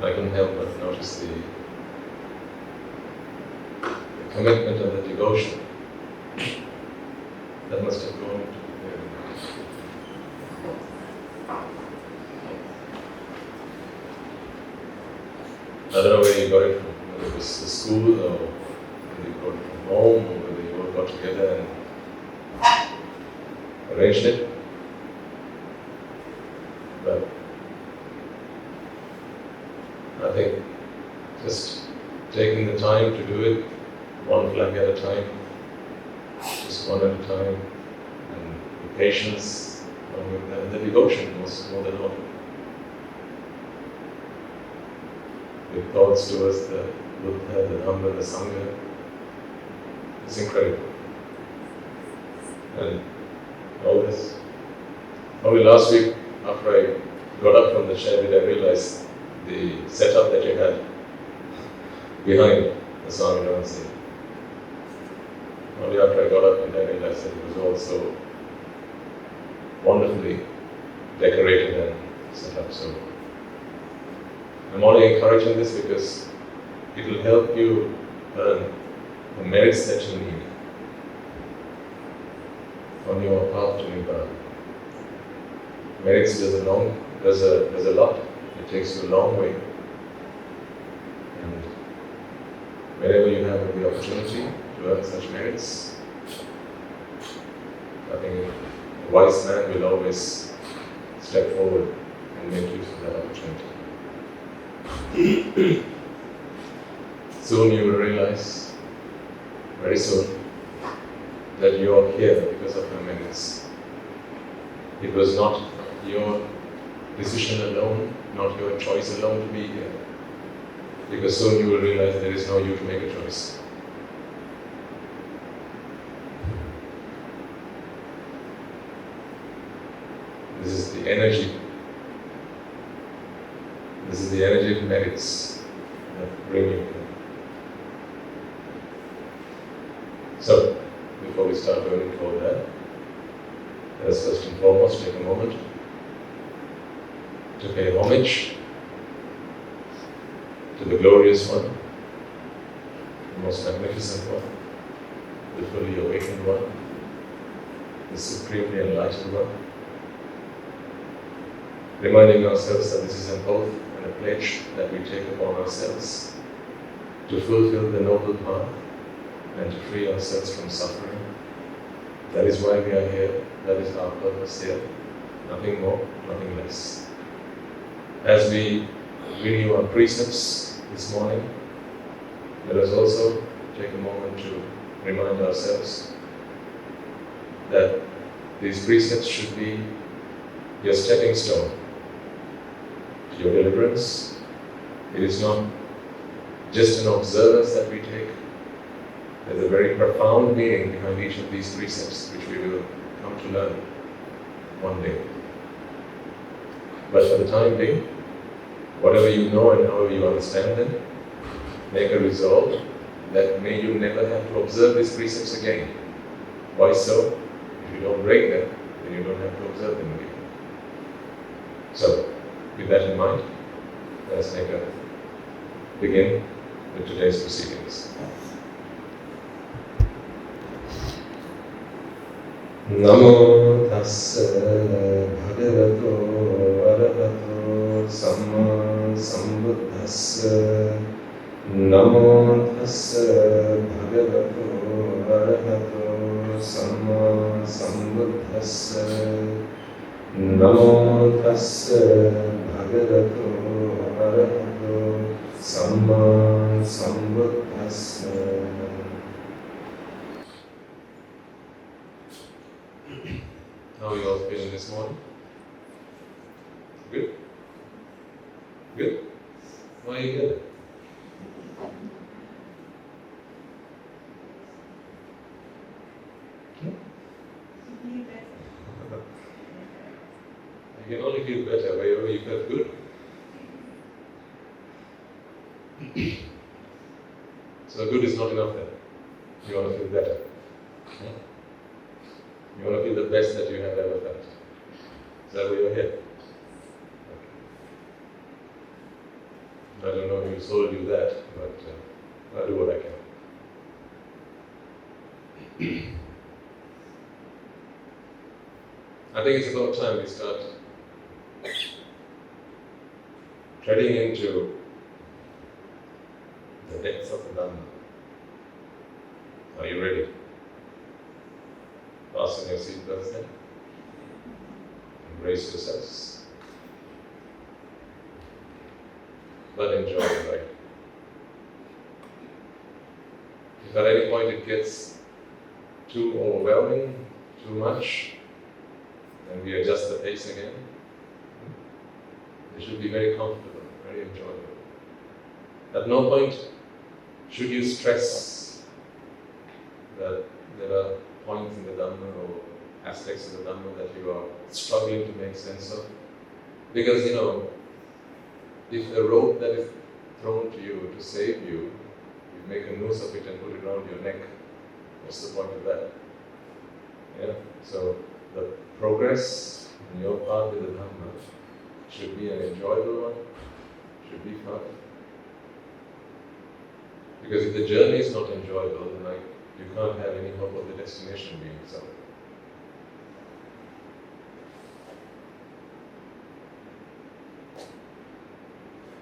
I couldn't help but notice the commitment and the devotion that must have gone into I don't know where you got it from, whether it was the school or whether you got it from home or whether you all got together and arranged it. But I think just taking the time to do it, one flag at a time, just one at a time, and the patience along with that, and the devotion was more than all. With thoughts towards the Buddha, the Dhamma, the Sangha, it's incredible. And all this. Only last week, after I got up from the chair, did I realize the setup that you had behind the Swami Namaste. Only after I got up did I realize that it was all so wonderfully decorated and set up. So I'm only encouraging this because it will help you earn the merits that you need on your path to Nibbāna. Merits does a lot. It takes you a long way. And wherever you have the opportunity to earn such merits, I think a wise man will always step forward and make use of that opportunity. Soon you will realize, very soon, that you are here because of your merits. It was not your decision alone, not your choice alone to be here. Because soon you will realize there is no you to make a choice. This is the energy. This is the energy of merits that bring you here. So, before we start going into all that, let us first and foremost take a moment to pay homage to the glorious one, the most magnificent one, the fully awakened one, the supremely enlightened one, reminding ourselves that this is an oath and a pledge that we take upon ourselves to fulfill the noble path and to free ourselves from suffering. That is why we are here, that is our purpose here, nothing more, nothing less. As we renew our precepts this morning, let us also take a moment to remind ourselves that these precepts should be your stepping stone to your deliverance. It is not just an observance that we take. There's a very profound meaning behind each of these precepts, which we will come to learn one day. But for the time being, whatever you know and however you understand them, make a resolve that may you never have to observe these precepts again. Why so? If you don't break them, then you don't have to observe them again. So, with that in mind, let us begin with today's proceedings. Namo tassa bhagavato arahato samma sambuddhassa. Namo tassa bhagavato arahato samma sambuddhassa. Namo tassa bhagavato arahato samma sambuddhassa. How are you all feeling this morning? Good? Good? Why are you good? You can only feel better wherever you felt good. So good is not enough then. You want to feel better. You want to feel the best that you have ever felt. Is that why you're here? Okay. I don't know who told you that, but I'll do what I can. I think it's about time we start treading into the depths of the Dhamma. Are you ready? Fasten your seatbelts then. Embrace yourselves. But enjoy the ride. If at any point it gets too overwhelming, too much, then we adjust the pace again. It should be very comfortable, very enjoyable. At no point should you stress that there are points in the Dhamma or aspects of the Dhamma that you are struggling to make sense of. Because, if a rope that is thrown to you to save you, you make a noose of it and put it around your neck, what's the point of that? Yeah? So the progress in your path with the Dhamma should be an enjoyable one, should be fun. Because if the journey is not enjoyable, then you can't have any hope of the destination being so.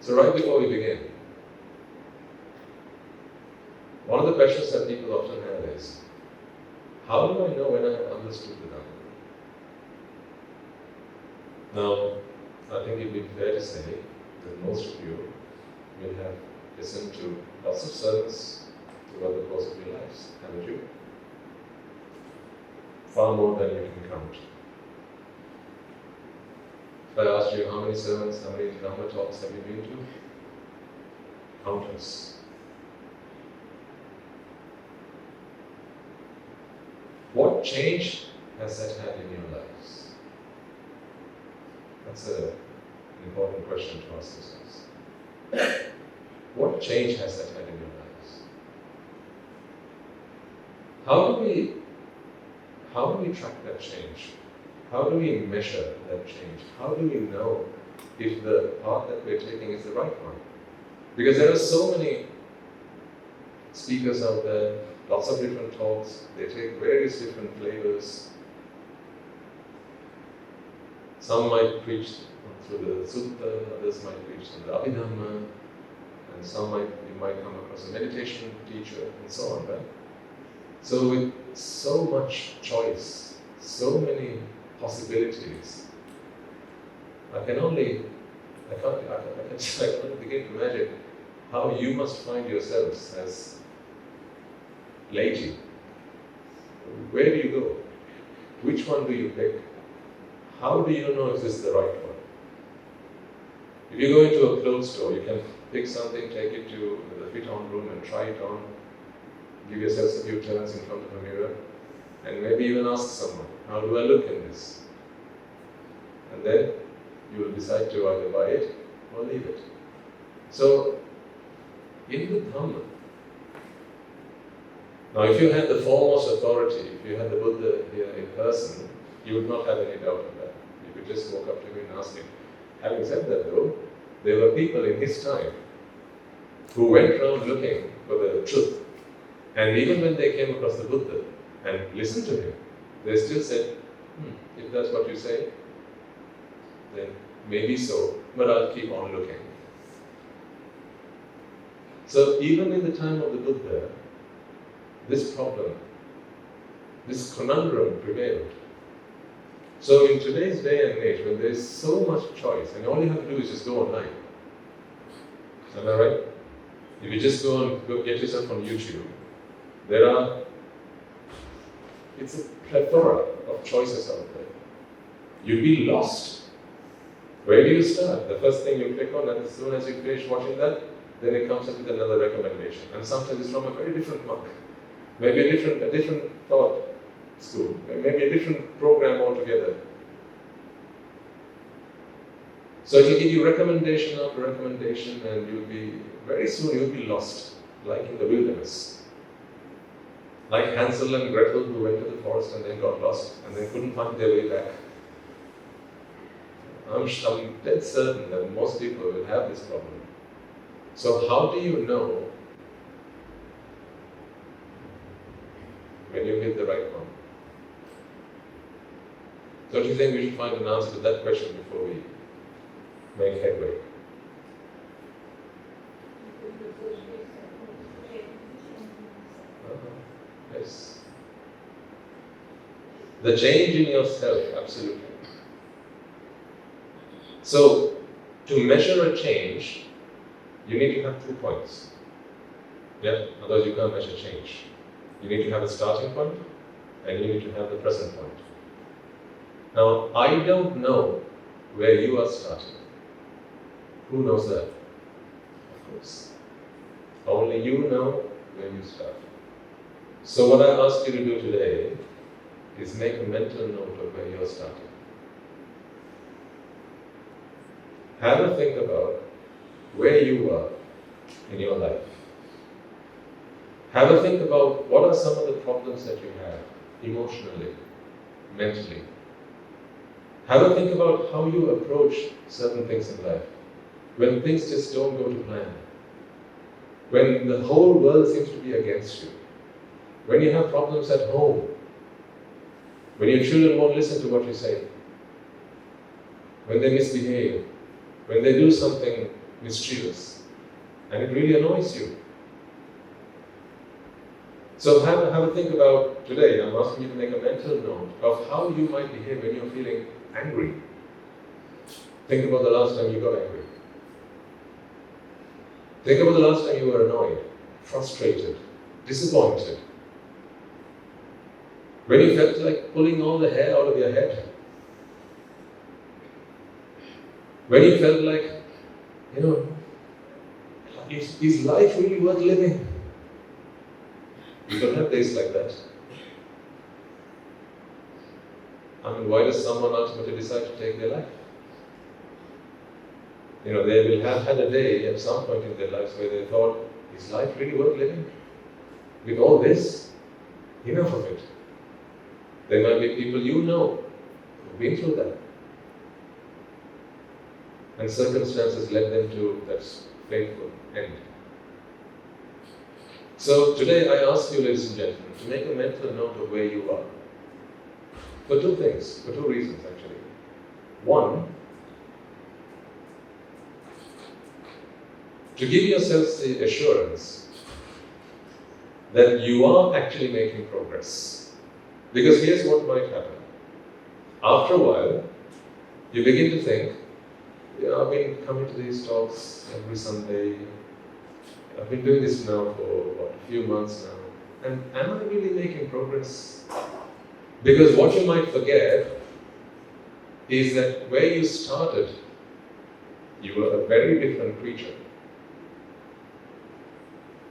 So right before we begin, one of the questions that people often have is, how do I know when I have understood the Dhamma? Now, I think it would be fair to say that most of you will have listened to lots of sermons throughout the course of your lives, haven't you? Far more than you can count. If I asked you how many sermons, how many Dhamma talks have you been to? Countless. What change has that had in your lives? That's an important question to ask yourselves. What change has that had in your lives? How do we track that change? How do we measure that change? How do we know if the path that we're taking is the right one? Because there are so many speakers out there, lots of different talks, they take various different flavors. Some might preach through the sutta, others might preach through the Abhidhamma, and you might come across a meditation teacher, and so on, right? So with so much choice, so many possibilities, I can only begin to imagine how you must find yourselves as laity. Where do you go? Which one do you pick? How do you know if this is the right one? If you go into a clothes store, you can pick something, take it to the fit-on room and try it on, give yourselves a few turns in front of a mirror, and maybe even ask someone, how do I look in this? And then you will decide to either buy it or leave it. So, in the Dhamma, now if you had the foremost authority, if you had the Buddha here in person, you would not have any doubt of that. You could just walk up to him and ask him. Having said that though, there were people in his time who went around looking for the truth. And even when they came across the Buddha and listened to him, they still said, if that's what you say, then maybe so, but I'll keep on looking. So even in the time of the Buddha, this problem, this conundrum prevailed. So in today's day and age, when there is so much choice, and all you have to do is just go online. Am I right? If you just go get yourself on YouTube, it's a plethora of choices out there. You'll be lost. Where do you start? The first thing you click on, and as soon as you finish watching that, then it comes up with another recommendation. And sometimes it's from a very different monk. Maybe a different thought school, maybe a different program altogether. So it will give you recommendation after recommendation, and very soon you'll be lost, like in the wilderness. Like Hansel and Gretel, who went to the forest and then got lost and then couldn't find their way back. I'm dead certain that most people will have this problem. So how do you know when you hit the right one? Don't you think we should find an answer to that question before we make headway? Yes. The change in yourself, absolutely. So, to measure a change, you need to have 2 points. Yeah? Otherwise you can't measure change. You need to have a starting point, and you need to have the present point. Now, I don't know where you are starting. Who knows that? Of course. Only you know where you start. So what I ask you to do today is make a mental note of where you're starting. Have a think about where you are in your life. Have a think about what are some of the problems that you have emotionally, mentally. Have a think about how you approach certain things in life. When things just don't go to plan. When the whole world seems to be against you. When you have problems at home. When your children won't listen to what you say. When they misbehave. When they do something mischievous. And it really annoys you. So have a think about today. I'm asking you to make a mental note of how you might behave when you're feeling angry. Think about the last time you got angry. Think about the last time you were annoyed, frustrated, disappointed. When you felt like pulling all the hair out of your head. When you felt like, is life really worth living? You don't have days like that. I mean, why does someone ultimately decide to take their life? They will have had a day at some point in their lives where they thought, is life really worth living? With all this? Enough of it. There might be people who've been through that. And circumstances led them to that painful end. So today I ask you, ladies and gentlemen, to make a mental note of where you are. For 2 things, for 2 reasons actually. One, to give yourselves the assurance that you are actually making progress. Because here's what might happen. After a while, you begin to think, I've been coming to these talks every Sunday. I've been doing this now for a few months now. And am I really making progress? Because what you might forget is that where you started, you were a very different creature.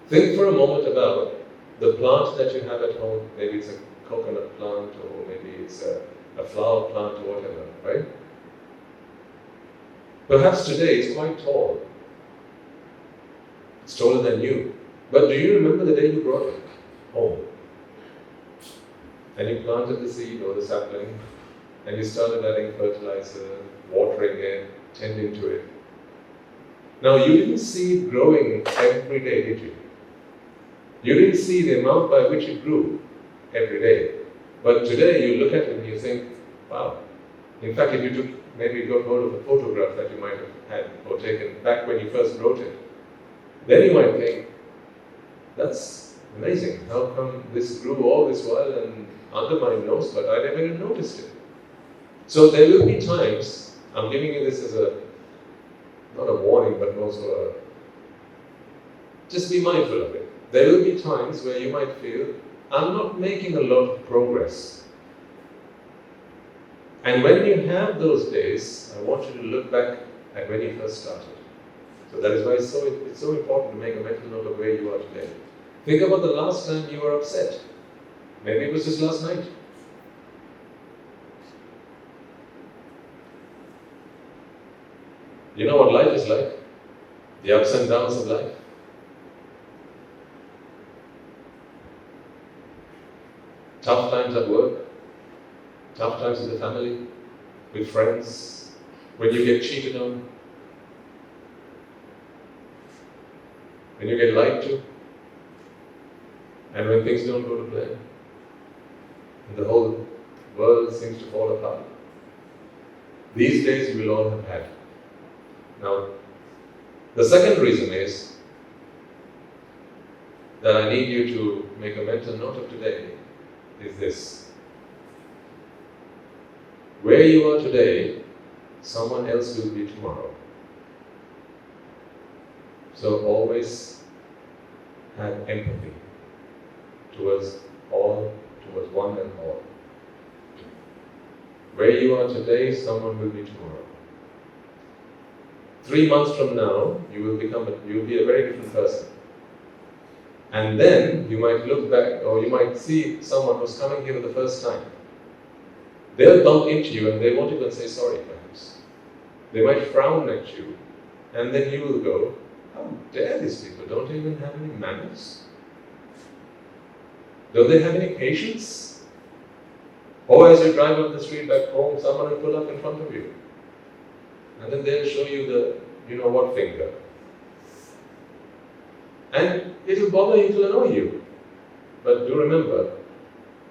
Think for a moment about the plant that you have at home. Maybe it's a coconut plant, or maybe it's a flower plant, or whatever, right? Perhaps today it's quite tall. It's taller than you. But do you remember the day you brought it home? And you planted the seed or the sapling, and you started adding fertilizer, watering it, tending to it. Now you didn't see it growing every day, did you? You didn't see the amount by which it grew every day. But today you look at it and you think, wow. In fact, if you maybe got hold of a photograph that you might have had or taken back when you first wrote it, then you might think, that's amazing. How come this grew all this while and under my nose, but I never even noticed it? So there will be times, I'm giving you this as not a warning, but also just be mindful of it. There will be times where you might feel, I'm not making a lot of progress. And when you have those days, I want you to look back at when you first started. So that is why it's so important to make a mental note of where you are today. Think about the last time you were upset. Maybe it was just last night. You know what life is like? The ups and downs of life. Tough times at work, tough times with the family, with friends, when you get cheated on. when you get lied to, and when things don't go to plan, and the whole world seems to fall apart. These days you will all have had. Now, the second reason is that I need you to make a mental note of today is this. Where you are today, someone else will be tomorrow. So always have empathy towards all, towards one and all. Where you are today, someone will be tomorrow. 3 months from now, you will be a very different person. And then you might look back, or you might see someone who's coming here for the first time. They'll bump into you and they won't even say sorry, perhaps. They might frown at you, and then you will go, how dare these people? Don't they even have any manners? Don't they have any patience? Or as you drive up the street back home, someone will pull up in front of you. And then they'll show you the you-know-what finger. And it'll bother you to annoy you. But do remember,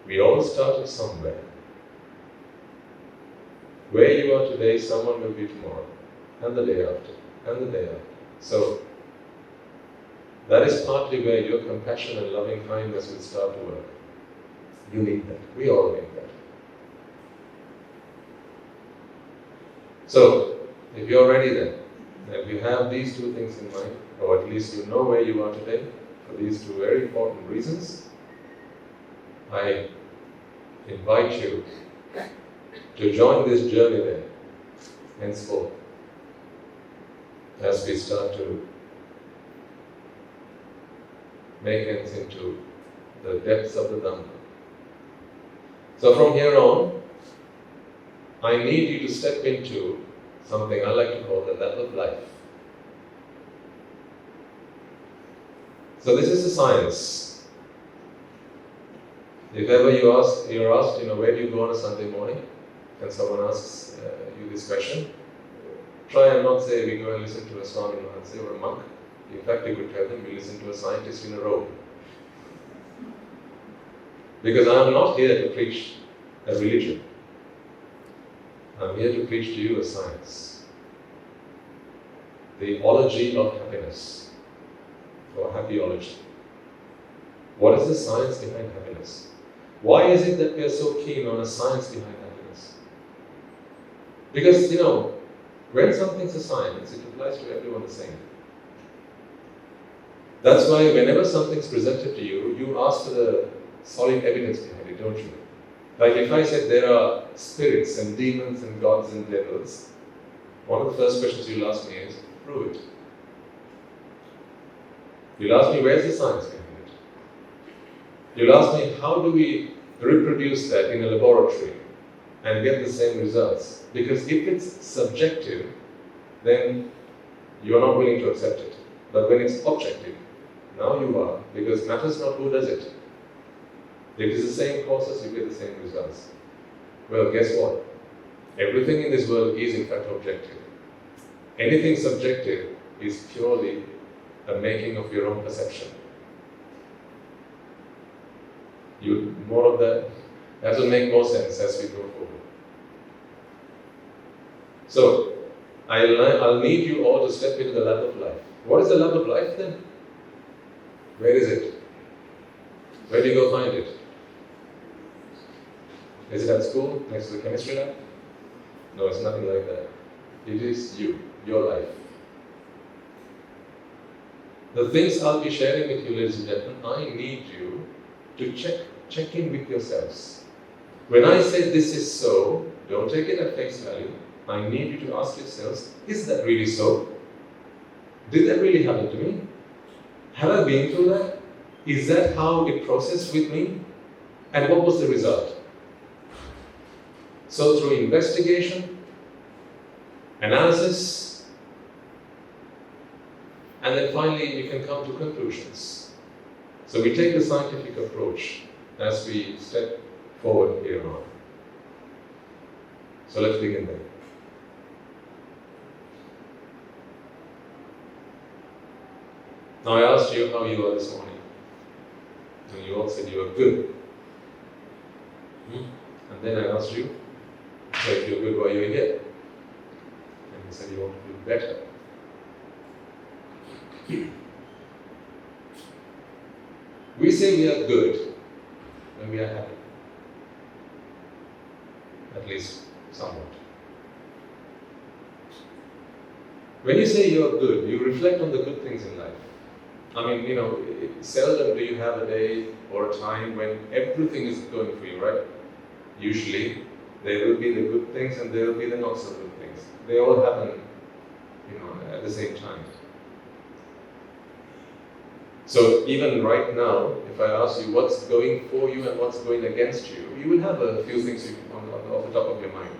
we all started somewhere. Where you are today, someone will be tomorrow, and the day after, and the day after. So, that is partly where your compassion and loving kindness will start to work. You need that. We all need that. So, if you're ready then, if you have these two things in mind, or at least you know where you are today, for these two very important reasons, I invite you to join this journey then, henceforth, as we start to make ends into the depths of the dhamma. So from here on, I need you to step into something I like to call the lap of life. So this is a science. If ever you're asked, where do you go on a Sunday morning? And someone asks you this question, try and not say we go and listen to a Swami Mahansa or a monk. In fact, you could tell them we listen to a scientist in a robe. Because I am not here to preach a religion. I'm here to preach to you a science. The ology of happiness, or happyology. What is the science behind happiness? Why is it that we are so keen on a science behind happiness? Because, when something's a science, it applies to everyone the same. That's why whenever something's presented to you, you ask for the solid evidence behind it, don't you? Like if I said there are spirits and demons and gods and devils, one of the first questions you'll ask me is, prove it. You'll ask me, where's the science behind it? You'll ask me, how do we reproduce that in a laboratory and get the same results? Because if it's subjective, then you are not willing to accept it. But when it's objective, now you are, because matters not who does it. If it's the same process, you get the same results. Well, guess what? Everything in this world is in fact objective. Anything subjective is purely a making of your own perception. More of that will make more sense as we go forward. So, I'll need you all to step into the lap of life. What is the lap of life then? Where is it? Where do you go find it? Is it at school, next to the chemistry lab? No, it's nothing like that. It is you, your life. The things I'll be sharing with you, ladies and gentlemen, I need you to check in with yourselves. When I say this is so, don't take it at face value. I need you to ask yourselves, is that really so? Did that really happen to me? Have I been through that? Is that how it processed with me? And what was the result? So through investigation, analysis, and then finally you can come to conclusions. So we take the scientific approach as we step forward here on. So let's begin then. Now I asked you how you are this morning. And you all said you are good. And then I asked you, so if you're good, why are you here? And you said you want to do better. We say we are good when we are happy. At least somewhat. When you say you are good, you reflect on the good things in life. I mean, seldom do you have a day or a time when everything is going for you, right? Usually, there will be the good things and there will be the not so good things. They all happen, at the same time. So even right now, if I ask you what's going for you and what's going against you, you will have a few things off the top of your mind.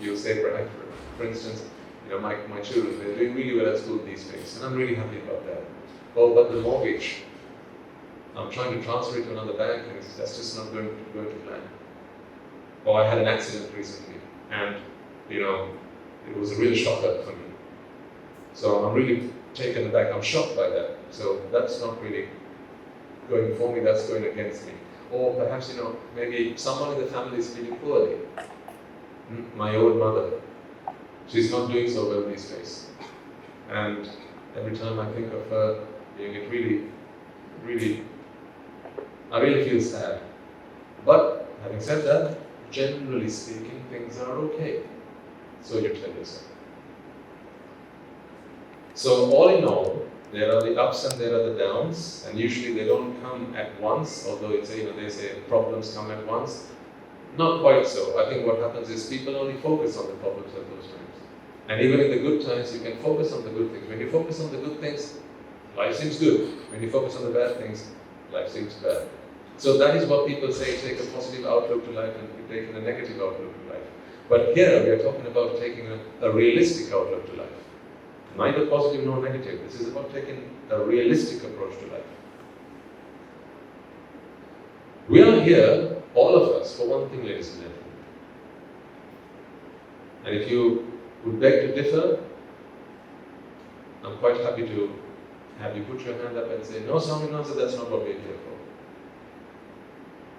You'll say, for instance, my children, they're doing really well at school these days, and I'm really happy about that. Oh, but the mortgage, I'm trying to transfer it to another bank, and that's just not going to plan. Or I had an accident recently, and it was a real shocker for me. So I'm really taken aback. I'm shocked by that. So that's not really going for me. That's going against me. Or perhaps maybe someone in the family is feeling poorly. My old mother, she's not doing so well these days, and every time I think of her, it really, I really feel sad. But having said that, generally speaking, things are okay. So you tell yourself. So all in all, there are the ups and there are the downs, and usually they don't come at once, although they say problems come at once. Not quite so. I think what happens is people only focus on the problems at those times. And even in the good times, you can focus on the good things. When you focus on the good things, life seems good. When you focus on the bad things, life seems bad. So that is what people say, take a positive outlook to life and taking a negative outlook to life. But here we are talking about taking a realistic outlook to life. Neither positive nor negative. This is about taking a realistic approach to life. We are here, all of us, for one thing, ladies and gentlemen. And if you would beg to differ, I'm quite happy to have you put your hand up and say, no, Swaminatha, that's not what we're here for.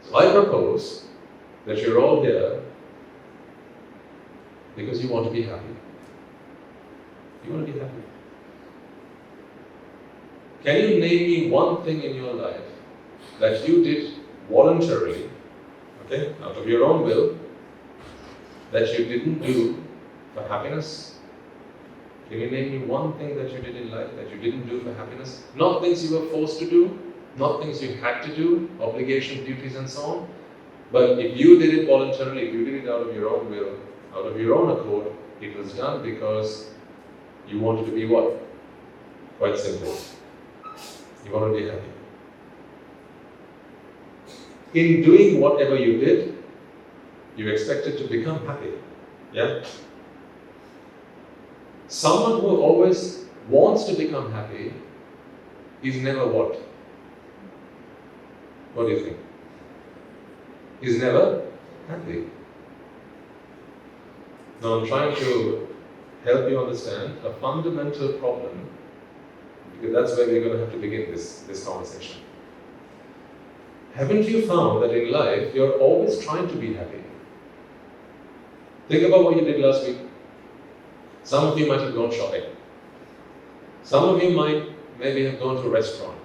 So I propose that you're all here because you want to be happy. You want to be happy. Can you name me one thing in your life that you did voluntarily, out of your own will, that you didn't do for happiness? Can you name me one thing that you did in life that you didn't do for happiness? Not things you were forced to do, not things you had to do, obligations, duties and so on. But if you did it voluntarily, if you did it out of your own will, out of your own accord, it was done because you wanted to be what? Quite simple. You want to be happy. In doing whatever you did, you expected to become happy. Yeah? Someone who always wants to become happy is never what? What do you think? He's never happy. Now I'm trying to help you understand a fundamental problem, because that's where we're going to have to begin this conversation. Haven't you found that in life you're always trying to be happy? Think about what you did last week. Some of you might have gone shopping. Some of you might maybe have gone to a restaurant.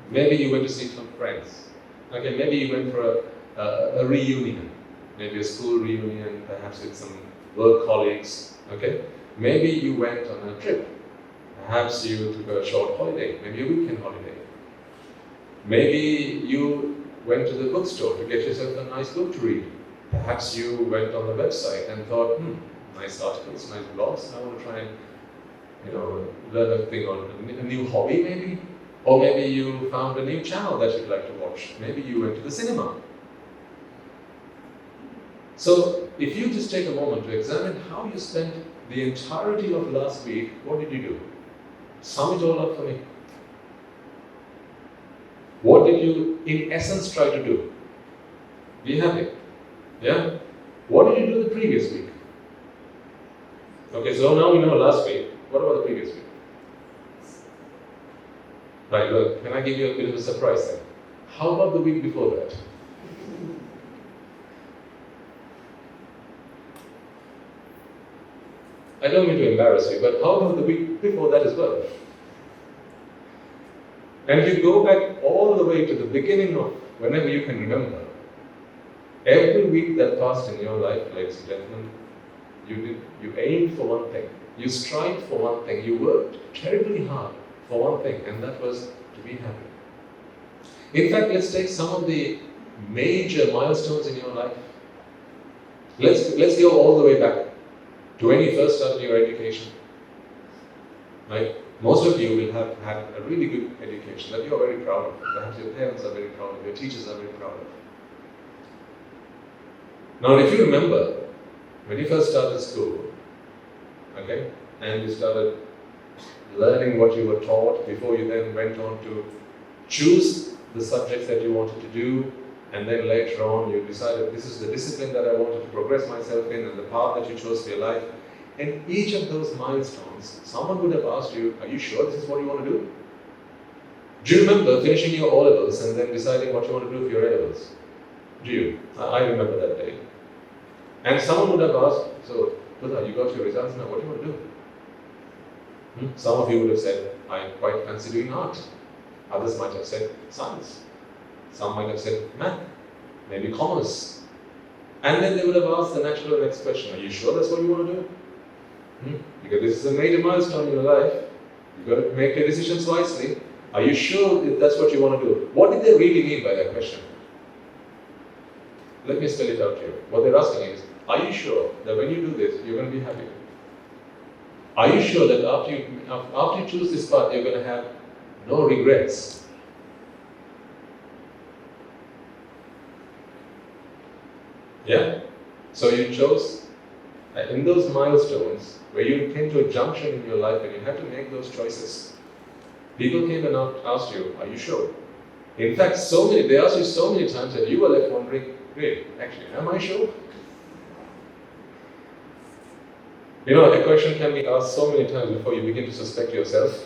Maybe you went to see some friends. Okay, maybe you went for a reunion. Maybe a school reunion, perhaps with some work colleagues. Okay? Maybe you went on a trip. Perhaps you took a short holiday, maybe a weekend holiday. Maybe you went to the bookstore to get yourself a nice book to read. Perhaps you went on the website and thought, nice articles, nice blogs, I want to try and learn a thing on a new hobby maybe. Or maybe you found a new channel that you'd like to watch. Maybe you went to the cinema. So if you just take a moment to examine how you spent the entirety of last week, what did you do? Sum it all up for me. What did you, in essence, try to do? Be happy. Yeah? What did you do the previous week? Okay, so now we know last week. What about the previous week? Right, look, can I give you a bit of a surprise then? How about the week before that? I don't mean to embarrass you, but how about the week before that as well? And if you go back all the way to the beginning of whenever you can remember, every week that passed in your life, ladies and gentlemen, you aimed for one thing, you strived for one thing, you worked terribly hard for one thing, and that was to be happy. In fact, let's take some of the major milestones in your life. Let's go all the way back to when you first started your education. Right? Most of you will have had a really good education that you are very proud of. Perhaps your parents are very proud of, your teachers are very proud of. Now, if you remember, when you first started school, okay, and you started learning what you were taught before you then went on to choose the subjects that you wanted to do, and then later on you decided this is the discipline that I wanted to progress myself in and the path that you chose for your life. And each of those milestones, someone would have asked you, are you sure this is what you want to do? Do you remember finishing your O-levels and then deciding what you want to do for your A-levels? Do you? I remember that day. And someone would have asked, so, Buddha, you got your results now, what do you want to do? Some of you would have said, I quite fancy doing art. Others might have said science. Some might have said math, maybe commerce. And then they would have asked the natural next question, are you sure that's what you want to do? Because this is a major milestone in your life. You've got to make your decisions wisely. Are you sure that that's what you want to do? What did they really mean by that question? Let me spell it out to you. What they're asking is, are you sure that when you do this, you're going to be happy? Are you sure that after you choose this path, you're going to have no regrets? Yeah? So you chose, in those milestones, where you came to a junction in your life and you had to make those choices, people came and asked you, are you sure? In fact, they asked you so many times that you were left wondering, wait, actually, am I sure? You know, a question can be asked so many times before you begin to suspect yourself.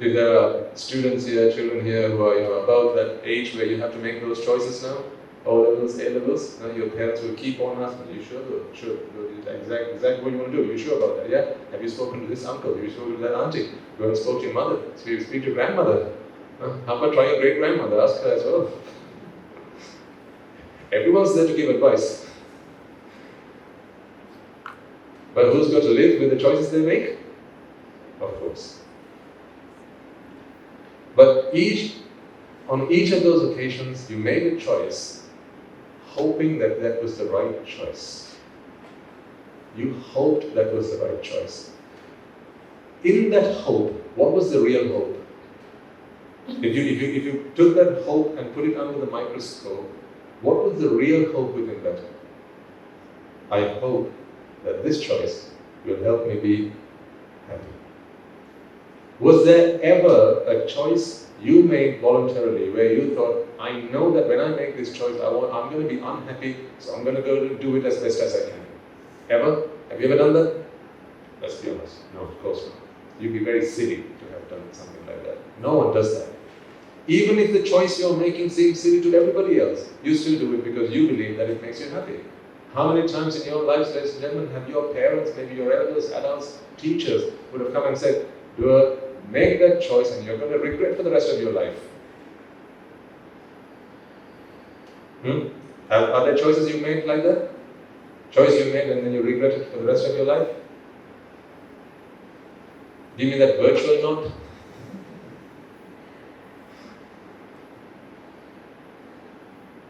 If there are students here, children here who are about that age where you have to make those choices now, O-levels, A-levels, your parents will keep on asking, are you sure? Sure, exactly what you want to do, are you sure about that? Yeah? Have you spoken to this uncle? Have you spoken to that auntie? You haven't spoken to your mother? Speak to your grandmother. How about try your great-grandmother? Ask her as well. Everyone's there to give advice. But who's got to live with the choices they make? Of course. But on each of those occasions, you made a choice, hoping that that was the right choice. You hoped that was the right choice. In that hope, what was the real hope? If you took that hope and put it under the microscope, what was the real hope within that? I hope that this choice will help me be happy. Was there ever a choice you made voluntarily where you thought, I know that when I make this choice, I'm going to be unhappy, so I'm going to go to do it as best as I can? Ever? Have you ever done that? Let's be honest. No, of course not. You'd be very silly to have done something like that. No one does that. Even if the choice you're making seems silly to everybody else, you still do it because you believe that it makes you happy. How many times in your lives, ladies and gentlemen, have your parents, maybe your elders, adults, teachers would have come and said, make that choice and you're going to regret for the rest of your life? Are there choices you made like that? Choice you made and then you regret it for the rest of your life? Give me that virtual note.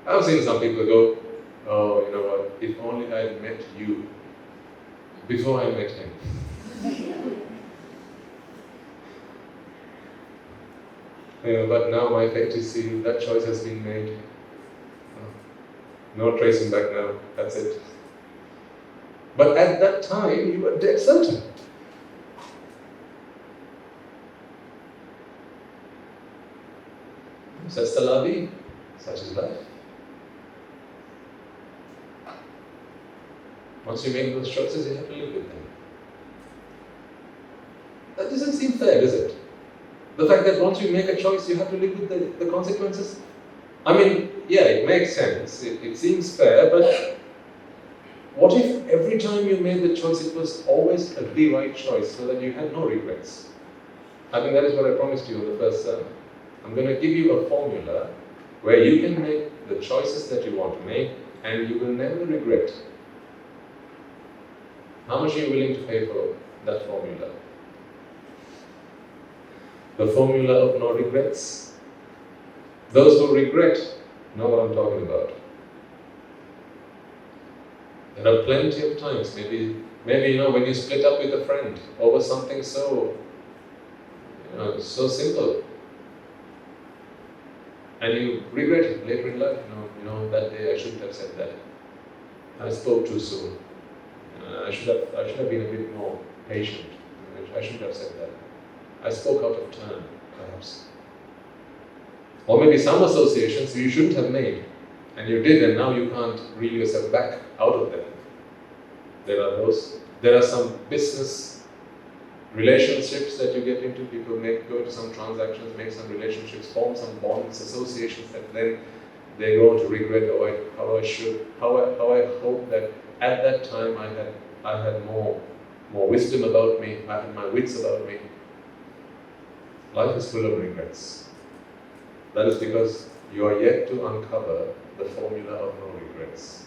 I've seen some people go, oh, you know what, if only I had met you before I met him. But now my fate is sealed, that choice has been made. No tracing back now, that's it. But at that time, you were dead certain. Such the la vie, such is life. Once you make those choices, you have to live with them. doesn't seem fair, does it? The fact that once you make a choice, you have to live with the consequences. I mean, yeah, it makes sense. It seems fair, but what if every time you made the choice, it was always the right choice, so that you had no regrets? I think that is what I promised you in the first sermon. I'm going to give you a formula where you can make the choices that you want to make, and you will never regret. How much are you willing to pay for that formula? The formula of no regrets. Those who regret know what I'm talking about. There are plenty of times, maybe when you split up with a friend over something so simple, and you regret it later in life. That day I shouldn't have said that. I spoke too soon. I should have been a bit more patient. I shouldn't have said that. I spoke out of turn, perhaps. Or maybe some associations you shouldn't have made, and you did, and now you can't reel yourself back out of them. There are those. There are some business relationships that you get into. People go into some transactions, make some relationships, form some bonds, associations, that then they go on to regret. How I hope that at that time I had more wisdom about me. I had my wits about me. Life is full of regrets. That is because you are yet to uncover the formula of no regrets.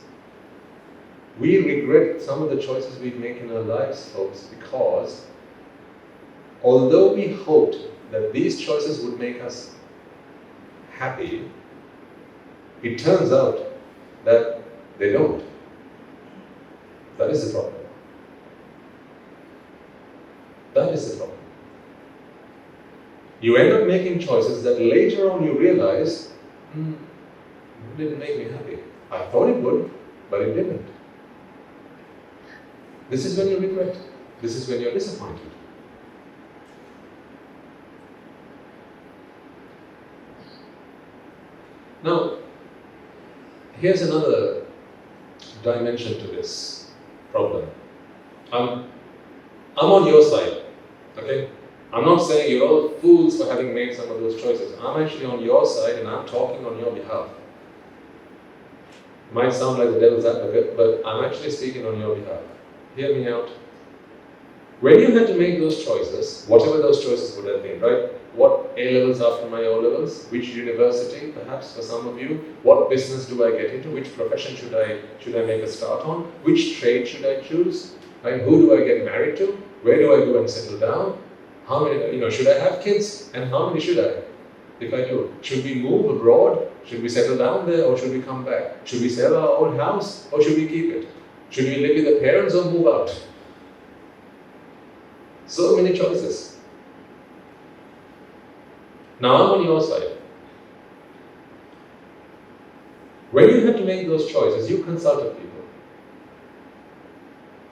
We regret some of the choices we make in our lives, folks, because although we hoped that these choices would make us happy, it turns out that they don't. That is the problem. That is the problem. You end up making choices that later on you realize, it didn't make me happy. I thought it would, but it didn't. This is when you regret. This is when you're disappointed. Now, here's another dimension to this problem. I'm on your side, okay? I'm not saying you're all fools for having made some of those choices. I'm actually on your side and I'm talking on your behalf. It might sound like the devil's advocate, but I'm actually speaking on your behalf. Hear me out. When you had to make those choices, whatever those choices would have been, right? What A-levels after my O-levels? Which university, perhaps for some of you? What business do I get into? Which profession should I make a start on? Which trade should I choose? Right? Who do I get married to? Where do I go and settle down? How many, should I have kids? And how many should I? If I do, should we move abroad? Should we settle down there or should we come back? Should we sell our old house or should we keep it? Should we live with the parents or move out? So many choices. Now I'm on your side. When you had to make those choices, you consulted people.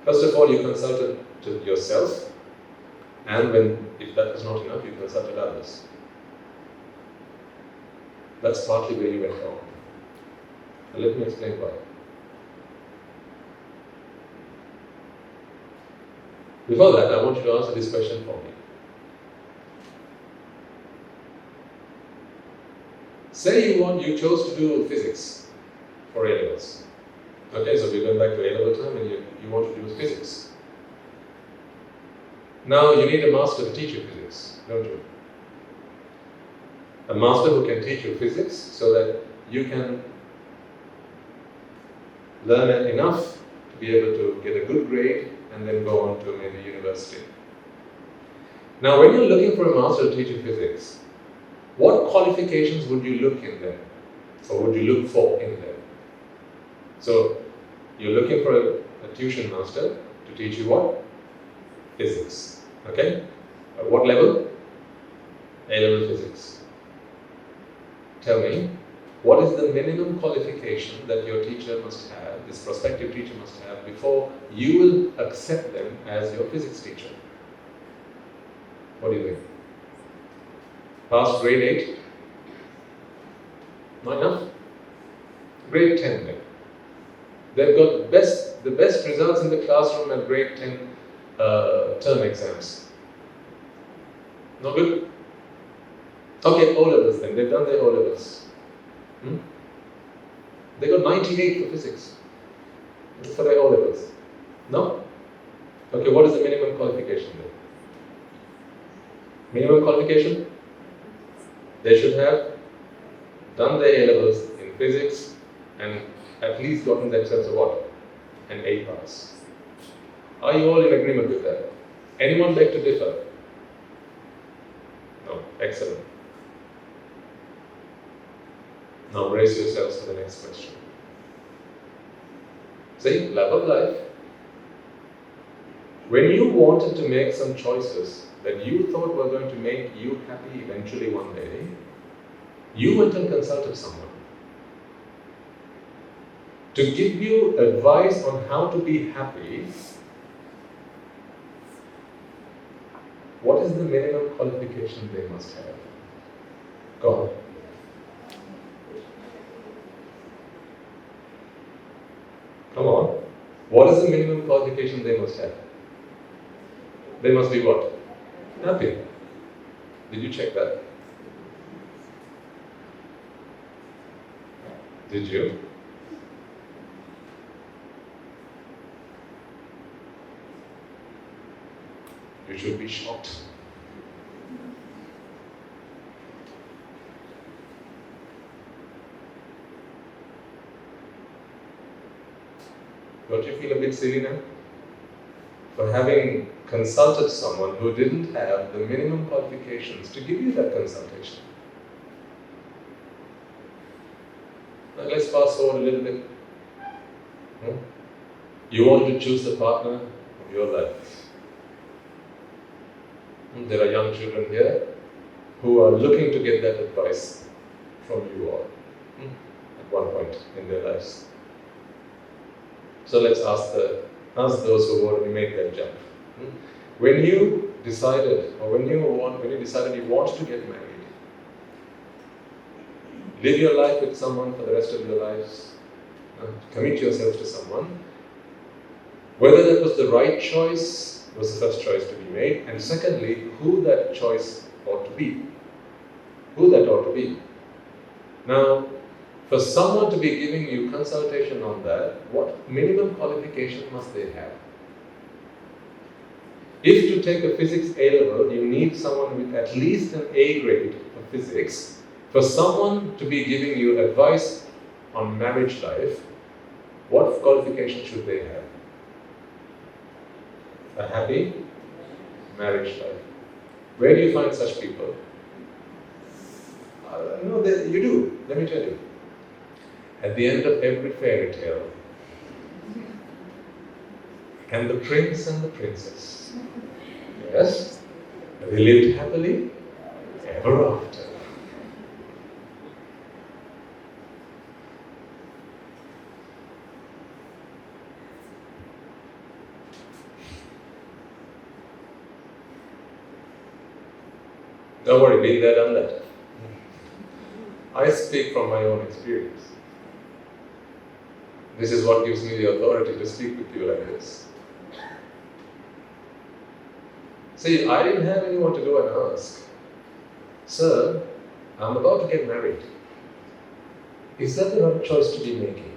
First of all, you consulted yourself, and if that was not enough, you consulted others. That's partly where you went wrong. And let me explain why. Before that, I want you to answer this question for me. Say you chose to do physics for A-levels. Okay, so we're going back to A-level time and you want to do physics. Now you need a master to teach you physics, don't you? A master who can teach you physics so that you can learn enough to be able to get a good grade and then go on to maybe university. Now when you're looking for a master to teach you physics, what qualifications would you look in there? Or would you look for in there? So you're looking for a tuition master to teach you what? Physics. Okay? At what level? A-level physics. Tell me, what is the minimum qualification that your teacher must have, this prospective teacher must have, before you will accept them as your physics teacher? What do you think? Past grade 8? Not enough? Grade 10 then. They've got the best results in the classroom at grade 10 term exams. No good? Okay, O-levels then. They've done their O-levels. They got 98 for physics. For their O-levels. No? Okay, what is the minimum qualification then? Minimum qualification? They should have done their A-levels in physics and at least gotten themselves a what? An A pass. Are you all in agreement with that? Anyone beg to differ? No. Excellent. Now brace yourselves for the next question. See, love of life. When you wanted to make some choices that you thought were going to make you happy eventually one day, you went and consulted someone to give you advice on how to be happy. What is the minimum qualification they must have? Go on. Come on. What is the minimum qualification they must have? They must be what? Happy. Did you check that? Did you? You should be shocked. Don't you feel a bit silly now? For having consulted someone who didn't have the minimum qualifications to give you that consultation. Now let's fast forward a little bit. You want to choose the partner of your life. There are young children here who are looking to get that advice from you all at one point in their lives. So let's ask those who already made that jump. When you decided, or when you decided you want to get married, live your life with someone for the rest of your lives, commit yourself to someone, whether that was the right choice was the first choice to be made, and secondly, who that choice ought to be. Who that ought to be. Now, for someone to be giving you consultation on that, what minimum qualification must they have? If to take a physics A-level, you need someone with at least an A grade for physics. For someone to be giving you advice on marriage life, what qualification should they have? A happy marriage life. Where do you find such people? No, you do. Let me tell you. At the end of every fairy tale, and the prince and the princess, yes, they lived happily ever after. Don't worry, been there, done that. I speak from my own experience. This is what gives me the authority to speak with you like this. See, I didn't have anyone to go and ask, "Sir, I'm about to get married. Is that the right choice to be making?"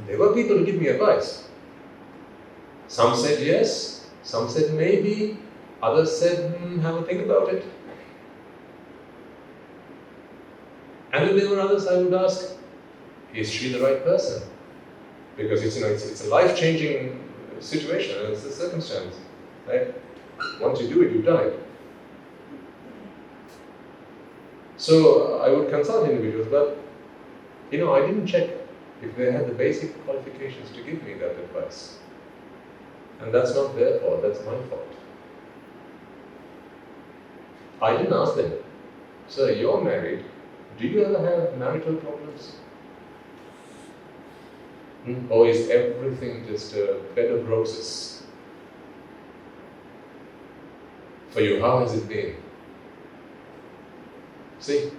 There were people who give me advice. Some said yes, some said maybe, others said, have a think about it. And then there were others I would ask, is she the right person? Because it's a life-changing situation, and it's a circumstance, right? Once you do it, you die. So I would consult individuals, but I didn't check if they had the basic qualifications to give me that advice. And that's not their fault, that's my fault. I didn't ask them, "Sir, you're married. Do you ever have marital problems? Or is everything just a bed of roses? For you, how has it been?" See,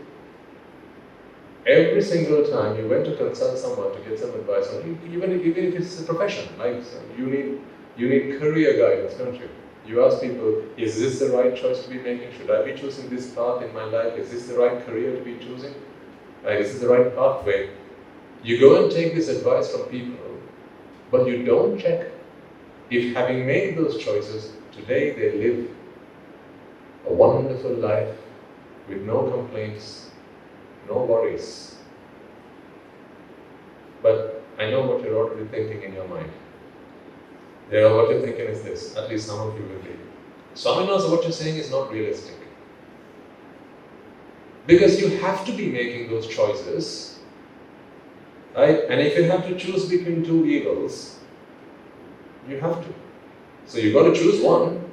every single time you went to consult someone to get some advice on, even if it's a profession, like you need career guidance, don't you? You ask people, is this the right choice to be making? Should I be choosing this path in my life? Is this the right career to be choosing? Is this the right pathway? You go and take this advice from people, but you don't check if, having made those choices, today they live a wonderful life with no complaints, no worries. But I know what you're already thinking in your mind. What you're thinking is this, at least some of you will be. Swami knows what you're saying is not realistic. Because you have to be making those choices, right? And if you have to choose between two evils, you have to. So you've got to choose one.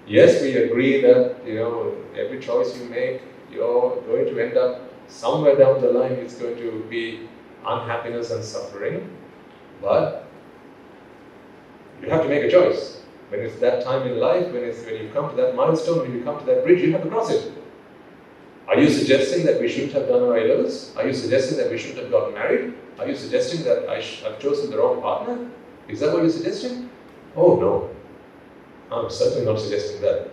Yes, we agree that, every choice you make, you're going to end up somewhere down the line, it's going to be unhappiness and suffering. But you have to make a choice. When it's that time in life, when you come to that milestone, when you come to that bridge, you have to cross it. Are you suggesting that we shouldn't have done our A-levels? Are you suggesting that we shouldn't have gotten married? Are you suggesting that I've chosen the wrong partner? Is that what you're suggesting? Oh no, I'm certainly not suggesting that.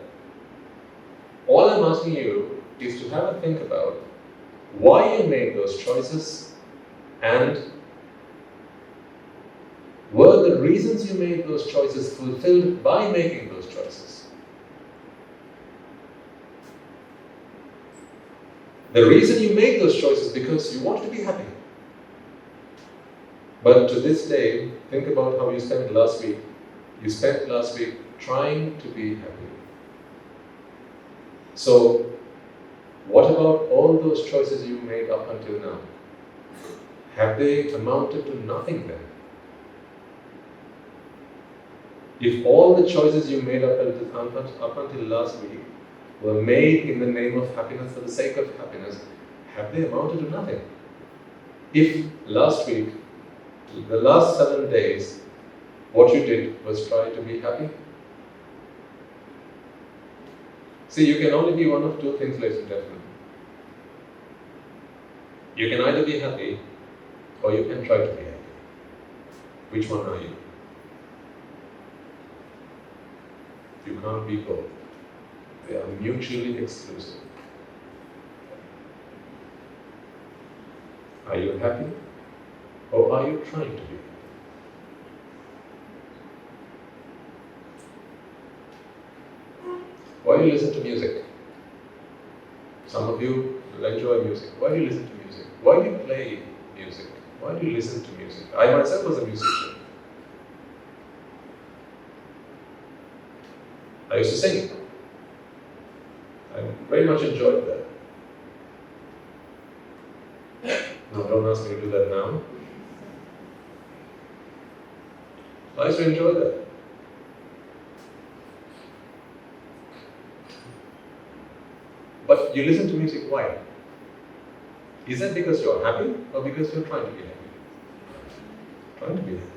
All I'm asking you is to have a think about why you made those choices and were the reasons you made those choices fulfilled by making those choices? The reason you made those choices is because you want to be happy. But to this day, think about how you spent last week. You spent last week trying to be happy. So, what about all those choices you made up until now? Have they amounted to nothing then? If all the choices you made up until last week were made in the name of happiness for the sake of happiness, have they amounted to nothing? If last week, the last 7 days, what you did was try to be happy? See, you can only be one of two things, ladies and gentlemen. You can either be happy or you can try to be happy. Which one are you? You can't be both. They are mutually exclusive. Are you happy or are you trying to be happy? Why do you listen to music? Some of you will enjoy music. Why do you listen to music? Why do you play music? Why do you listen to music? I myself was a musician. I used to sing. I very much enjoyed that. No, don't ask me to do that now. I used to enjoy that. But you listen to music, why? Is that because you're happy or because you're trying to be happy? Trying to be happy.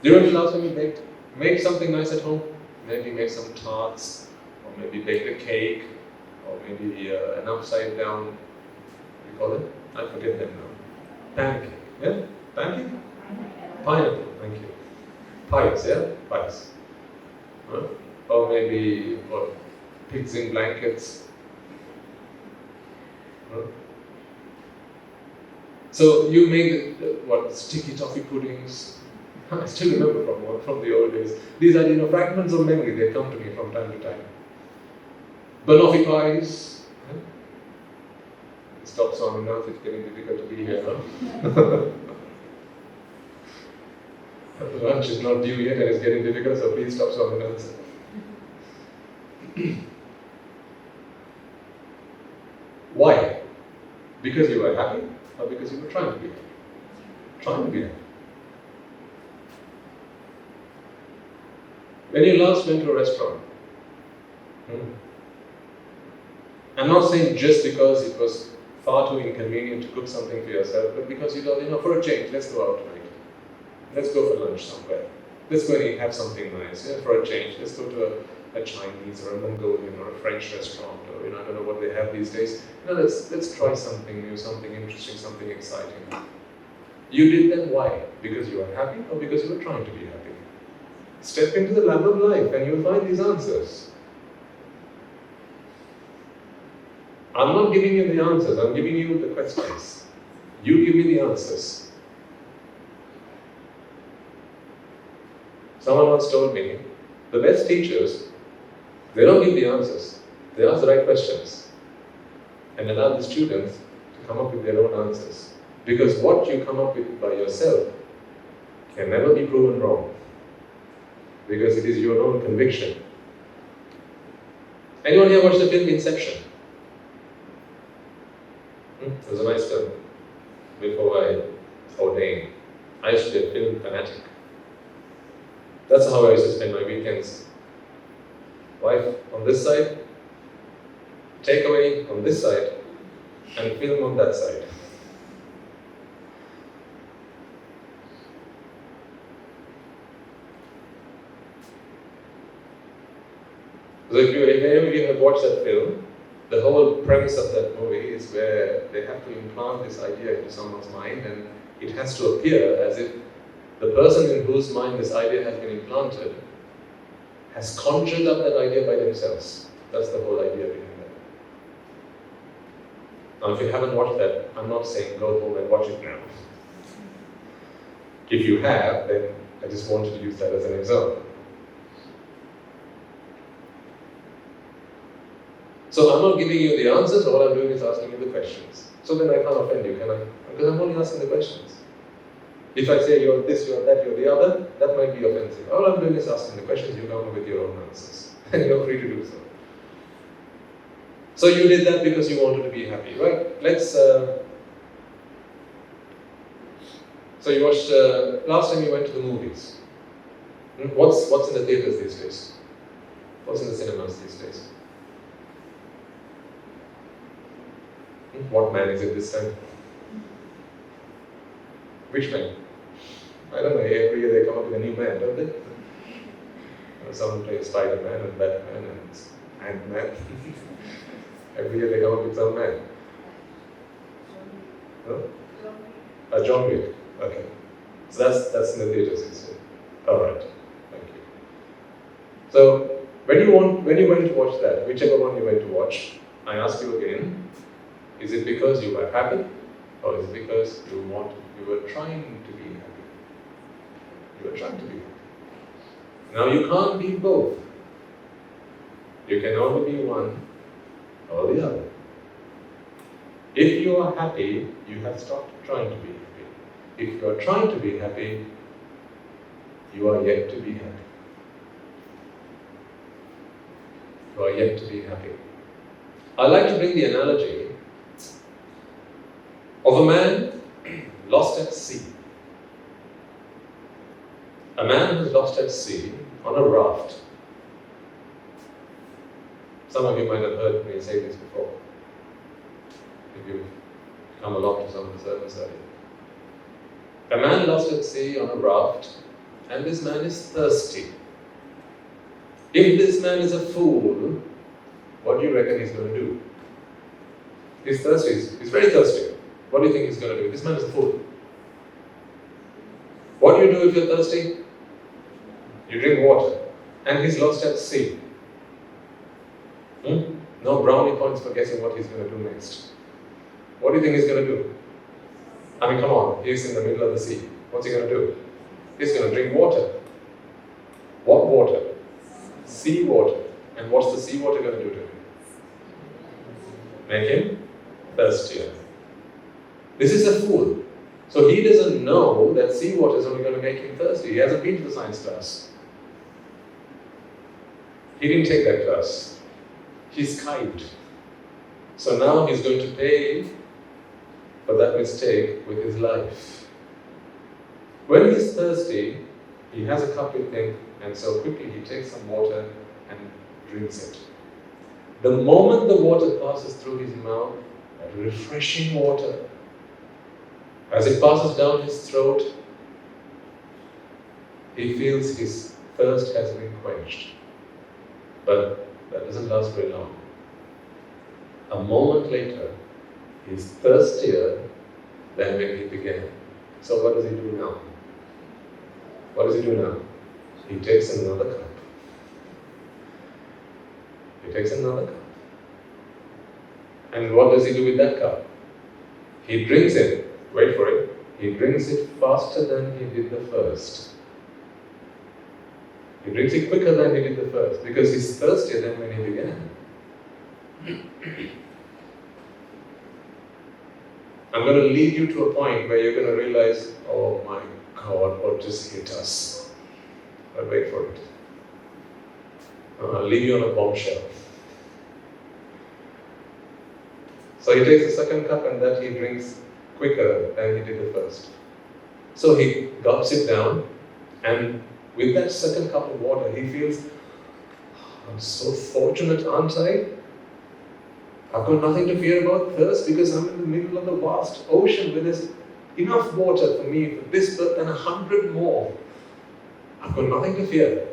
Do you remember last time you baked? Make something nice at home. Maybe make some tarts, or maybe bake a cake, or maybe an upside down, what do you call it? I forget them now. Pancake, yeah? Pancake? Pineapple, thank you. Pies, yeah? Pies. Huh? Or maybe, what? Pigs in blankets. Huh? So you make, sticky toffee puddings. I still remember from the old days. These are, fragments of memory, they come to me from time to time. Banoffee pies. Huh? Stop Swami now, it's getting difficult to be here now. Lunch is not due yet and it's getting difficult, so please stop Swami now. Why? Because you were happy or because you were trying to be happy? Trying to be happy. When you last went to a restaurant, I'm not saying just because it was far too inconvenient to cook something for yourself, but because you thought, for a change, let's go out tonight. Let's go for lunch somewhere. Let's go and have something nice, for a change. Let's go to a Chinese or a Mongolian or a French restaurant, or I don't know what they have these days. Let's try something new, something interesting, something exciting. You did that why? Because you were happy or because you were trying to be happy? Step into the lab of life and you'll find these answers. I'm not giving you the answers, I'm giving you the questions. You give me the answers. Someone once told me, the best teachers, they don't give the answers, they ask the right questions and allow the students to come up with their own answers. Because what you come up with by yourself can never be proven wrong. Because it is your own conviction. Anyone here watched the film Inception? It was a nice film. Before I ordained, I used to be a film fanatic. That's how I used to spend my weekends. Wife on this side, takeaway on this side, and film on that side. So if any of you have watched that film, the whole premise of that movie is where they have to implant this idea into someone's mind, and it has to appear as if the person in whose mind this idea has been implanted has conjured up that idea by themselves. That's the whole idea behind that. Now if you haven't watched that, I'm not saying go home and watch it now. If you have, then I just wanted to use that as an example. So I'm not giving you the answers, all I'm doing is asking you the questions. So then I can't offend you, can I? Because I'm only asking the questions. If I say you're this, you're that, you're the other, that might be offensive. All I'm doing is asking the questions, you come up with your own answers. And you're free to do so. So you did that because you wanted to be happy, right? Let's... So you watched... last time you went to the movies. What's in the theatres these days? What's in the cinemas these days? What man is it this time? Which man? I don't know, every year they come up with a new man, don't they? Someone plays Spider-Man and Batman and Ant-Man. Every year they come up with some man. No? John Wick. Okay. So that's in the theatre system. Alright. Thank you. So when you went to watch that, whichever one you went to watch, I ask you again, is it because you were happy, or is it because you were trying to be happy? You were trying to be happy. Now you can't be both. You can only be one or the other. If you are happy, you have stopped trying to be happy. If you are trying to be happy, you are yet to be happy. You are yet to be happy. I like to bring the analogy of a man lost at sea. A man who's lost at sea on a raft. Some of you might have heard me say this before, if you've come along to some of the sermons earlier. A man lost at sea on a raft, and this man is thirsty. If this man is a fool, what do you reckon he's going to do? He's thirsty, he's very thirsty. What do you think he's going to do? This man is a fool. What do you do if you're thirsty? You drink water. And he's lost at sea. No brownie points for guessing what he's going to do next. What do you think he's going to do? I mean, come on, he's in the middle of the sea. What's he going to do? He's going to drink water. What water? Sea water. And what's the sea water going to do to him? Make him thirstier. This is a fool. So he doesn't know that seawater is only going to make him thirsty. He hasn't been to the science class. He didn't take that class. He's kite. So now he's going to pay for that mistake with his life. When he's thirsty, he has a cup with him, and so quickly he takes some water and drinks it. The moment the water passes through his mouth, that refreshing water, as it passes down his throat, he feels his thirst has been quenched. But that doesn't last very long. A moment later, he's thirstier than when he began. So what does he do now? What does he do now? He takes another cup. He takes another cup. And what does he do with that cup? He drinks it, wait for it, he drinks it faster than he did the first. He drinks it quicker than he did the first, because he's thirstier than when he began. I'm going to lead you to a point where you're going to realize, oh my God, what just hit us? But wait for it. I'll leave you on a bombshell. So he takes the second cup and that he drinks quicker than he did the first. So he gulps it down, and with that second cup of water, he feels, I'm so fortunate, aren't I? I've got nothing to fear about thirst because I'm in the middle of the vast ocean where there's enough water for me for this birth and 100 more. I've got nothing to fear.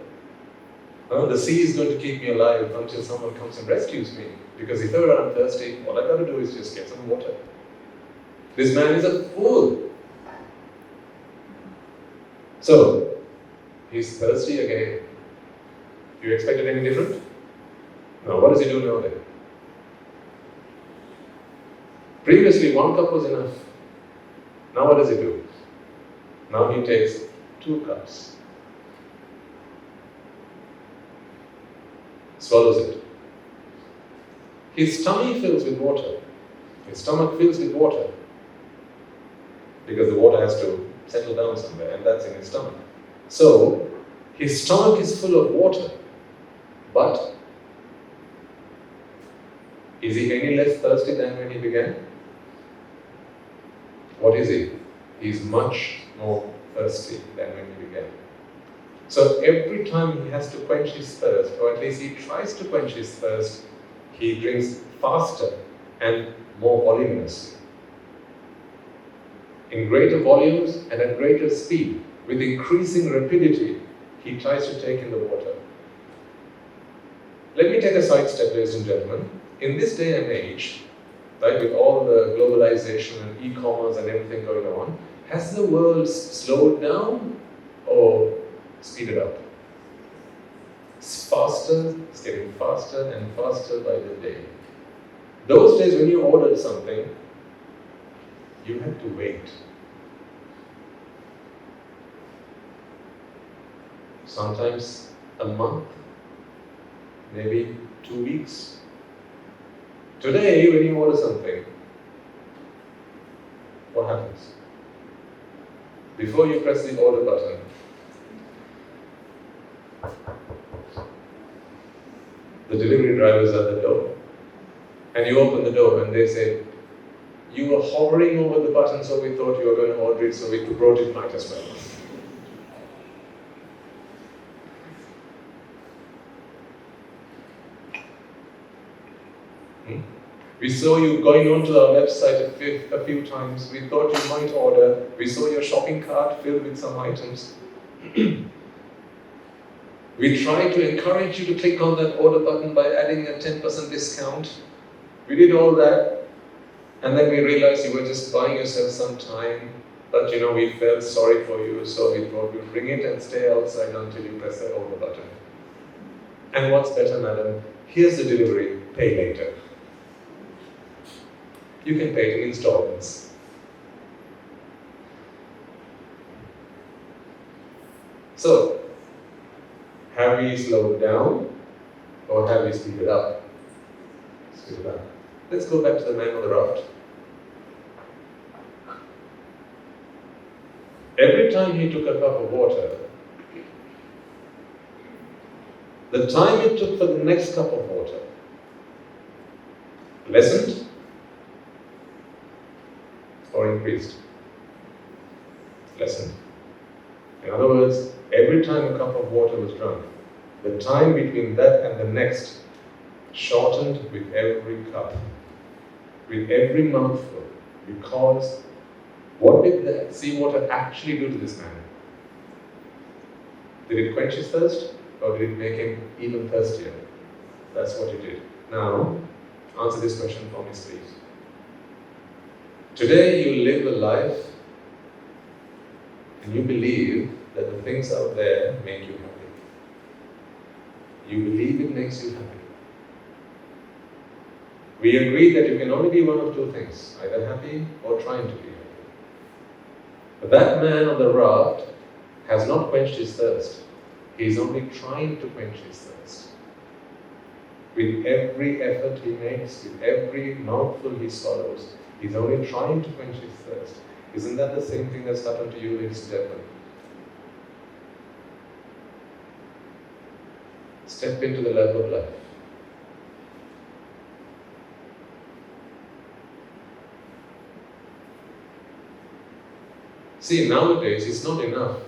The sea is going to keep me alive until someone comes and rescues me. Because if ever I'm thirsty, all I got to do is just get some water. This man is a fool. So, he's thirsty again. You expected any different? No, what does he do now then? Previously, 1 cup was enough. Now what does he do? Now he takes 2 cups. Swallows it. His tummy fills with water. His stomach fills with water. Because the water has to settle down somewhere, and that's in his stomach. So, his stomach is full of water. But, is he any less thirsty than when he began? What is he? He's much more thirsty than when he began. So every time he has to quench his thirst, or at least he tries to quench his thirst, he drinks faster and more voluminously. In greater volumes and at greater speed, with increasing rapidity, he tries to take in the water. Let me take a side step, ladies and gentlemen. In this day and age, right, with all the globalization and e-commerce and everything going on, has the world slowed down or speeded up? It's faster, it's getting faster and faster by the day. Those days when you ordered something, you had to wait. Sometimes a month, maybe 2 weeks. Today, when you order something, what happens? Before you press the order button, the delivery driver is at the door. And you open the door and they say, you were hovering over the button, so we thought you were going to order it, so we brought it, might as well. We saw you going onto our website a few times. We thought you might order. We saw your shopping cart filled with some items. We tried to encourage you to click on that order button by adding a 10% discount. We did all that. And then we realized you were just buying yourself some time. But we felt sorry for you, so we thought we'd bring it and stay outside until you press the order button. And what's better, madam? Here's the delivery, pay later. You can pay it in installments. So, have we slowed down or have we speeded up? Speeded up. Let's go back to the man on the raft. Every time he took a cup of water, the time it took for the next cup of water lessened or increased? Lessened. In other words, every time a cup of water was drunk, the time between that and the next shortened with every cup, with every mouthful, because what did the seawater actually do to this man? Did it quench his thirst, or did it make him even thirstier? That's what it did. Now, answer this question for me, please. Today you live a life and you believe that the things out there make you happy. You believe it makes you happy. We agreed that you can only be one of two things, either happy or trying to be happy. But that man on the raft has not quenched his thirst. He is only trying to quench his thirst. With every effort he makes, with every mouthful he swallows, he's only trying to quench his thirst. Isn't that the same thing that's happened to you, ladies and gentlemen? Step into the level of life. See, nowadays it's not enough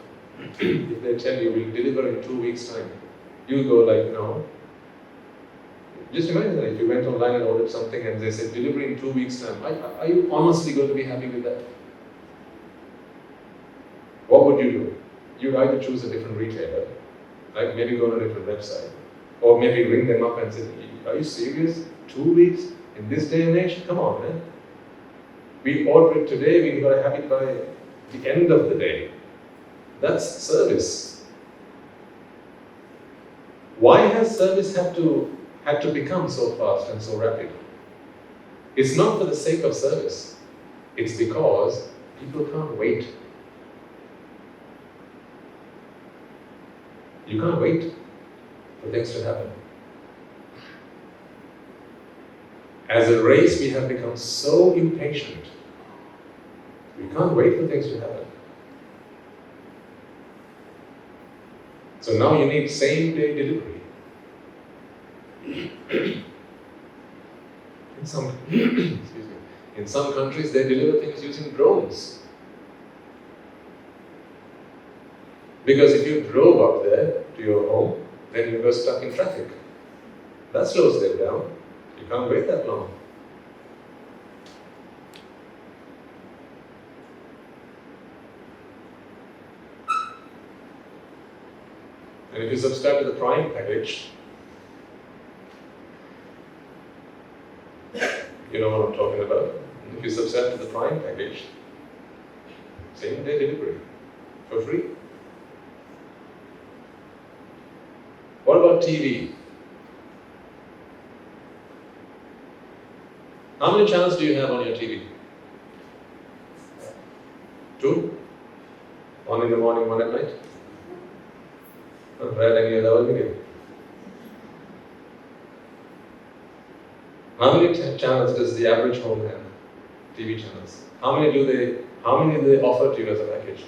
if they tell you we'll deliver in 2 weeks' time. You go like, no. Just imagine that if you went online and ordered something and they said delivery in 2 weeks' time. Are you honestly going to be happy with that? What would you do? You'd either choose a different retailer, like maybe go on a different website, or maybe ring them up and say, are you serious? 2 weeks? In this day and age? Come on, man. We order it today, we've got to have it by the end of the day. That's service. Why has service had to become so fast and so rapid? It's not for the sake of service. It's because people can't wait. You can't wait for things to happen. As a race, we have become so impatient. We can't wait for things to happen. So now you need same-day delivery. In some countries, they deliver things using drones. Because if you drove up there to your home, then you got stuck in traffic. That slows them down. You can't wait that long. And if you subscribe to the Prime package, you know what I'm talking about. If you subscribe to the Prime package, same day delivery for free. What about TV? How many channels do you have on your TV? 2? 1 in the morning, 1 at night? Not read any other video. How many channels does the average home have? TV channels. How many do they offer to you as a package?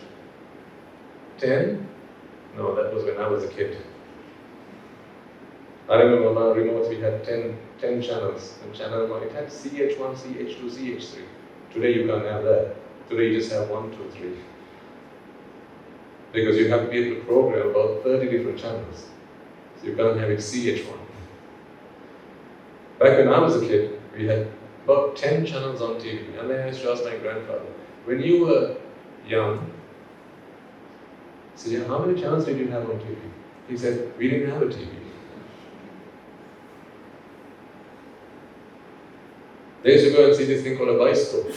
10? No, that was when I was a kid. I remember on our remotes we had 10 channels. And channel 1, it had CH1, CH2, CH3. Today you can't have that. Today you just have 1, 2, 3. Because you have to be able to program about 30 different channels. So you can't have it CH1. Back when I was a kid, we had about 10 channels on TV. And then I used to ask my grandfather, when you were young, I said, yeah, how many channels did you have on TV? He said, we didn't have a TV. They used to go and see this thing called a bicycle.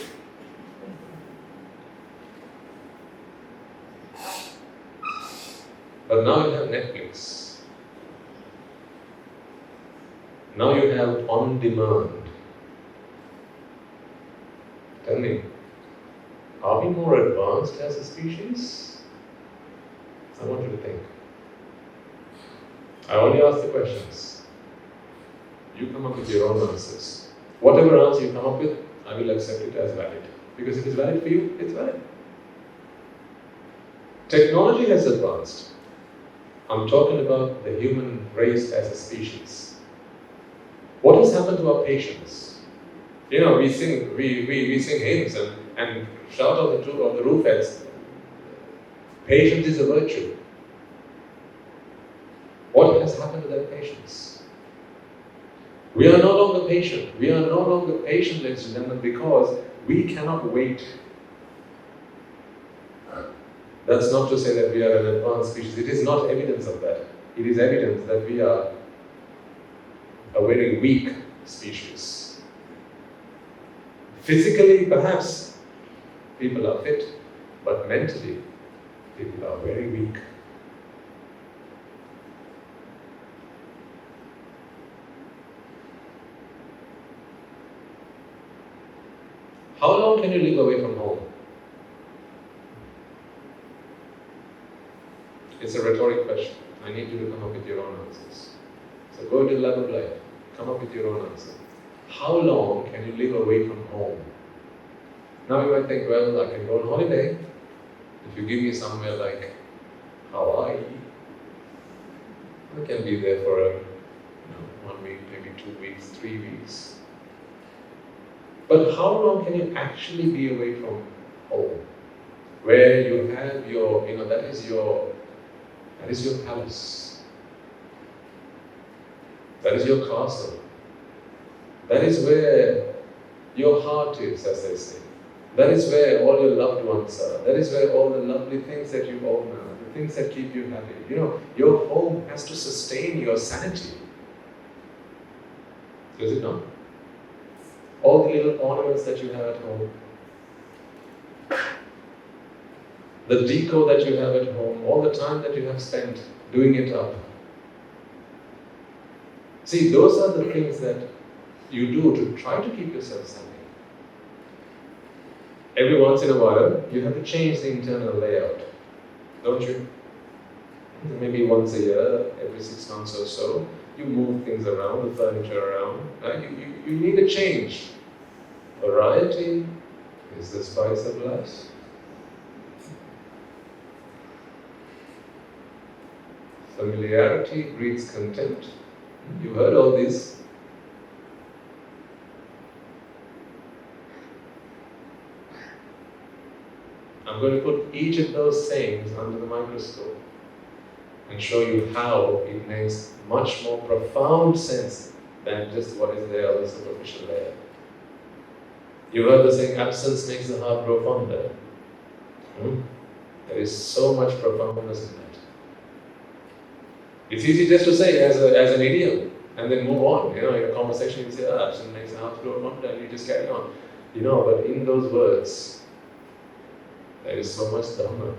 But now you have Netflix. Now you have on demand. Tell me, are we more advanced as a species? I want you to think. I only ask the questions. You come up with your own answers. Whatever answer you come up with, I will accept it as valid. Because if it's valid for you, it's valid. Technology has advanced. I'm talking about the human race as a species. What has happened to our patience? You know, we sing hymns and shout on the roof as patience is a virtue. What has happened to that patience? We are no longer patient. We are no longer patient, ladies and gentlemen, because we cannot wait. That's not to say that we are an advanced species. It is not evidence of that. It is evidence that we are a very weak species. Physically, perhaps, people are fit, but mentally, people are very weak. How long can you live away from home? It's a rhetoric question. I need you to come up with your own answers. So go to the lab of life. Come up with your own answer. How long can you live away from home? Now you might think, well, I can go on holiday. If you give me somewhere like Hawaii, I can be there for 1 week, maybe 2 weeks, 3 weeks. But how long can you actually be away from home? Where you have your, that is your palace. That is your castle. That is where your heart is, as they say. That is where all your loved ones are. That is where all the lovely things that you own are, the things that keep you happy. Your home has to sustain your sanity. Does it not? All the little ornaments that you have at home, the decor that you have at home, all the time that you have spent doing it up. See, those are the things that you do to try to keep yourself happy. Every once in a while, you have to change the internal layout, don't you? Maybe once a year, every 6 months or so, you move things around, the furniture around. You need a change. Variety is the spice of life. Familiarity breeds contempt. You heard all this. I'm going to put each of those sayings under the microscope and show you how it makes much more profound sense than just what is there on the superficial layer. You heard the saying, absence makes the heart grow fonder. There is so much profoundness in that. It's easy just to say as an idiom and then move on. In a conversation you say, absence makes the heart grow fonder, and you just carry on. But in those words, there is so much dhamma.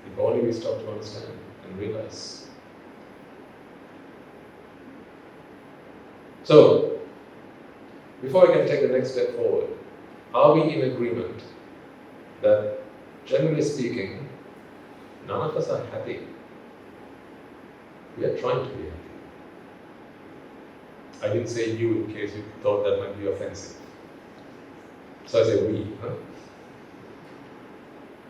If only we stop to understand and realize. So, before I can take the next step forward, are we in agreement that, generally speaking, none of us are happy? We are trying to be happy. I didn't say you in case you thought that might be offensive. So I say we.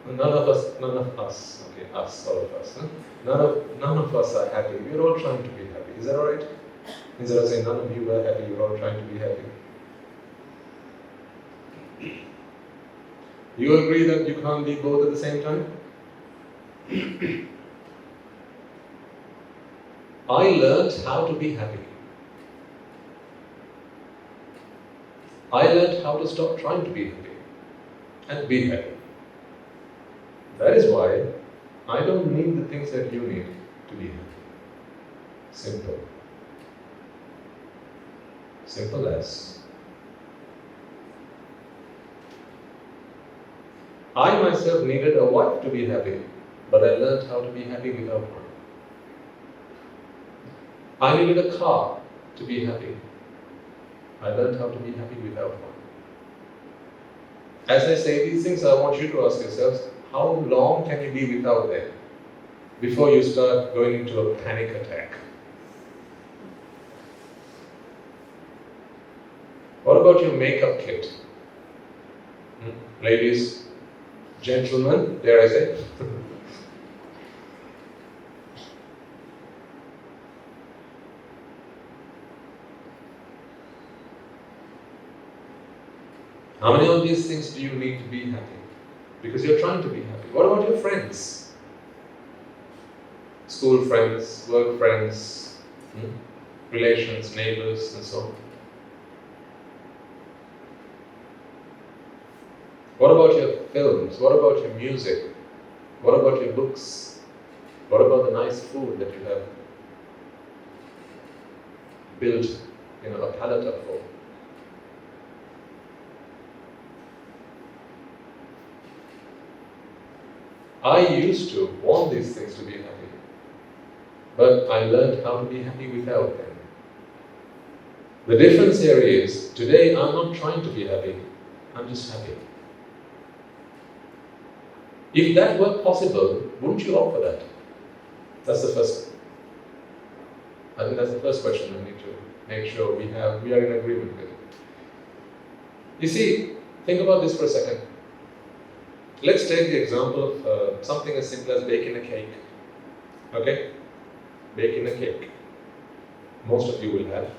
None of us, okay, us, all of us. None of us are happy. We're all trying to be happy. Is that alright? Instead of saying none of you are happy, you're all trying to be happy. You agree that you can't be both at the same time? I learned how to be happy. I learned how to stop trying to be happy and be happy. That is why I don't need the things that you need to be happy. Simple. Simple as. I myself needed a wife to be happy, but I learned how to be happy without one. I needed a car to be happy. I learned how to be happy without one. As I say these things, I want you to ask yourselves, how long can you be without them before you start going into a panic attack? What about your makeup kit? Ladies, gentlemen, dare I say? How many of these things do you need to be happy? Because you're trying to be happy. What about your friends? School friends, work friends, relations, neighbors, and so on. What about your films? What about your music? What about your books? What about the nice food that you have built, a palate up for? I used to want these things to be happy, but I learned how to be happy without them. The difference here is, today I'm not trying to be happy, I'm just happy. If that were possible, wouldn't you opt for that? That's the first. I think that's the first question we need to make sure we are in agreement with. You see, think about this for a second. Let's take the example of something as simple as baking a cake. Okay? Baking a cake. Most of you will have,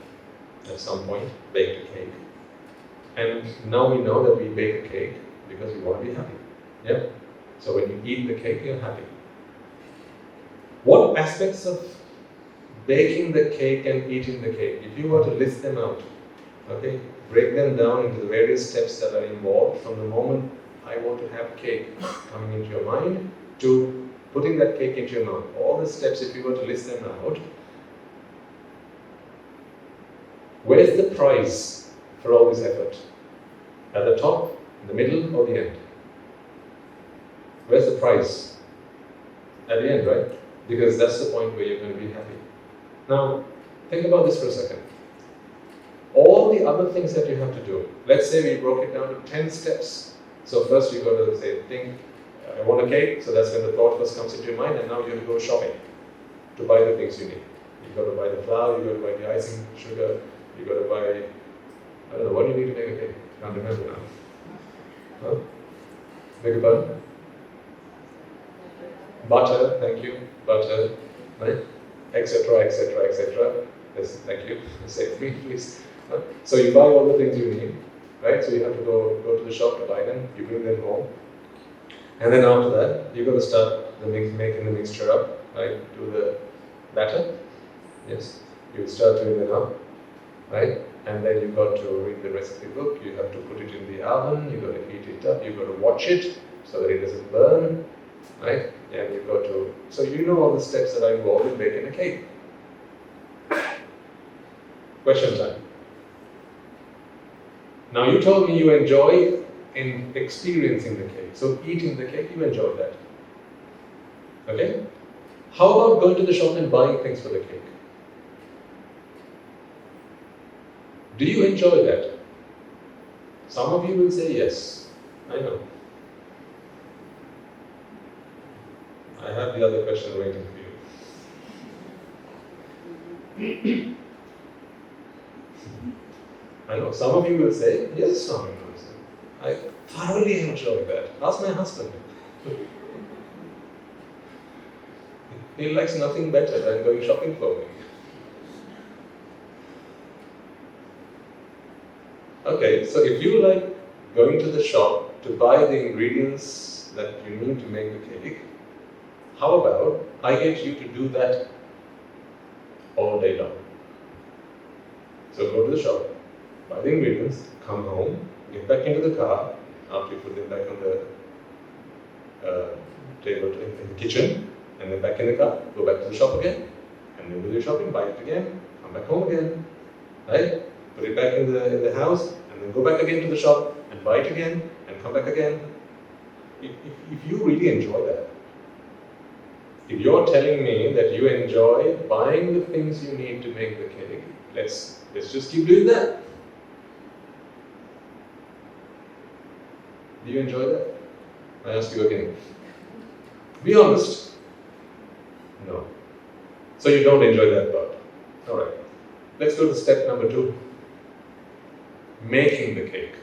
at some point, baked a cake. And now we know that we bake a cake because we want to be happy. Yeah? So when you eat the cake, you're happy. What aspects of baking the cake and eating the cake, if you were to list them out, okay, break them down into the various steps that are involved from the moment I want to have cake coming into your mind to putting that cake into your mouth. All the steps, if you were to list them out, where's the prize for all this effort? At the top, in the middle, or the end? Where's the prize? At the end, right? Because that's the point where you're going to be happy. Now, think about this for a second. All the other things that you have to do, let's say we broke it down to 10 steps. So first you got to say, think, I want a cake, so that's when the thought first comes into your mind, and now you have to go shopping to buy the things you need. You've got to buy the flour, you've got to buy the icing, sugar, you've got to buy, I don't know, what do you need to make a cake? I can't remember now. Huh? Beg your pardon? Butter, thank you, butter, right? Etc., etc., etc. Yes, thank you. Save me, please. So you buy all the things you need, right? So you have to go to the shop to buy them. You bring them home, and then after that, you've got to start making the mixture up, right? Do the batter. Yes, you start doing it up, right? And then you've got to read the recipe book. You have to put it in the oven. You've got to heat it up. You've got to watch it so that it doesn't burn, right? And you've got to. So you know all the steps that are involved in baking a cake. Question time. Now you told me you enjoy in experiencing the cake. So eating the cake, you enjoy that. Okay? How about going to the shop and buying things for the cake? Do you enjoy that? Some of you will say yes. I know. I have the other question waiting for you. I know, some of you will say, yes, Swami, I thoroughly enjoy that. Ask my husband. He likes nothing better than going shopping for me. Okay, so if you like going to the shop to buy the ingredients that you need to make the cake, how about I get you to do that all day long? So go to the shop, buy the ingredients, come home, get back into the car, after you put them back on the table in the kitchen, and then back in the car, go back to the shop again, and then do your shopping, buy it again, come back home again, right? Put it back in the house, and then go back again to the shop, and buy it again, and come back again. If you really enjoy that, if you're telling me that you enjoy buying the things you need to make the cake, let's just keep doing that. Do you enjoy that? I ask you again. Be honest. No. So you don't enjoy that part. Alright. Let's go to step number 2. Making the cake.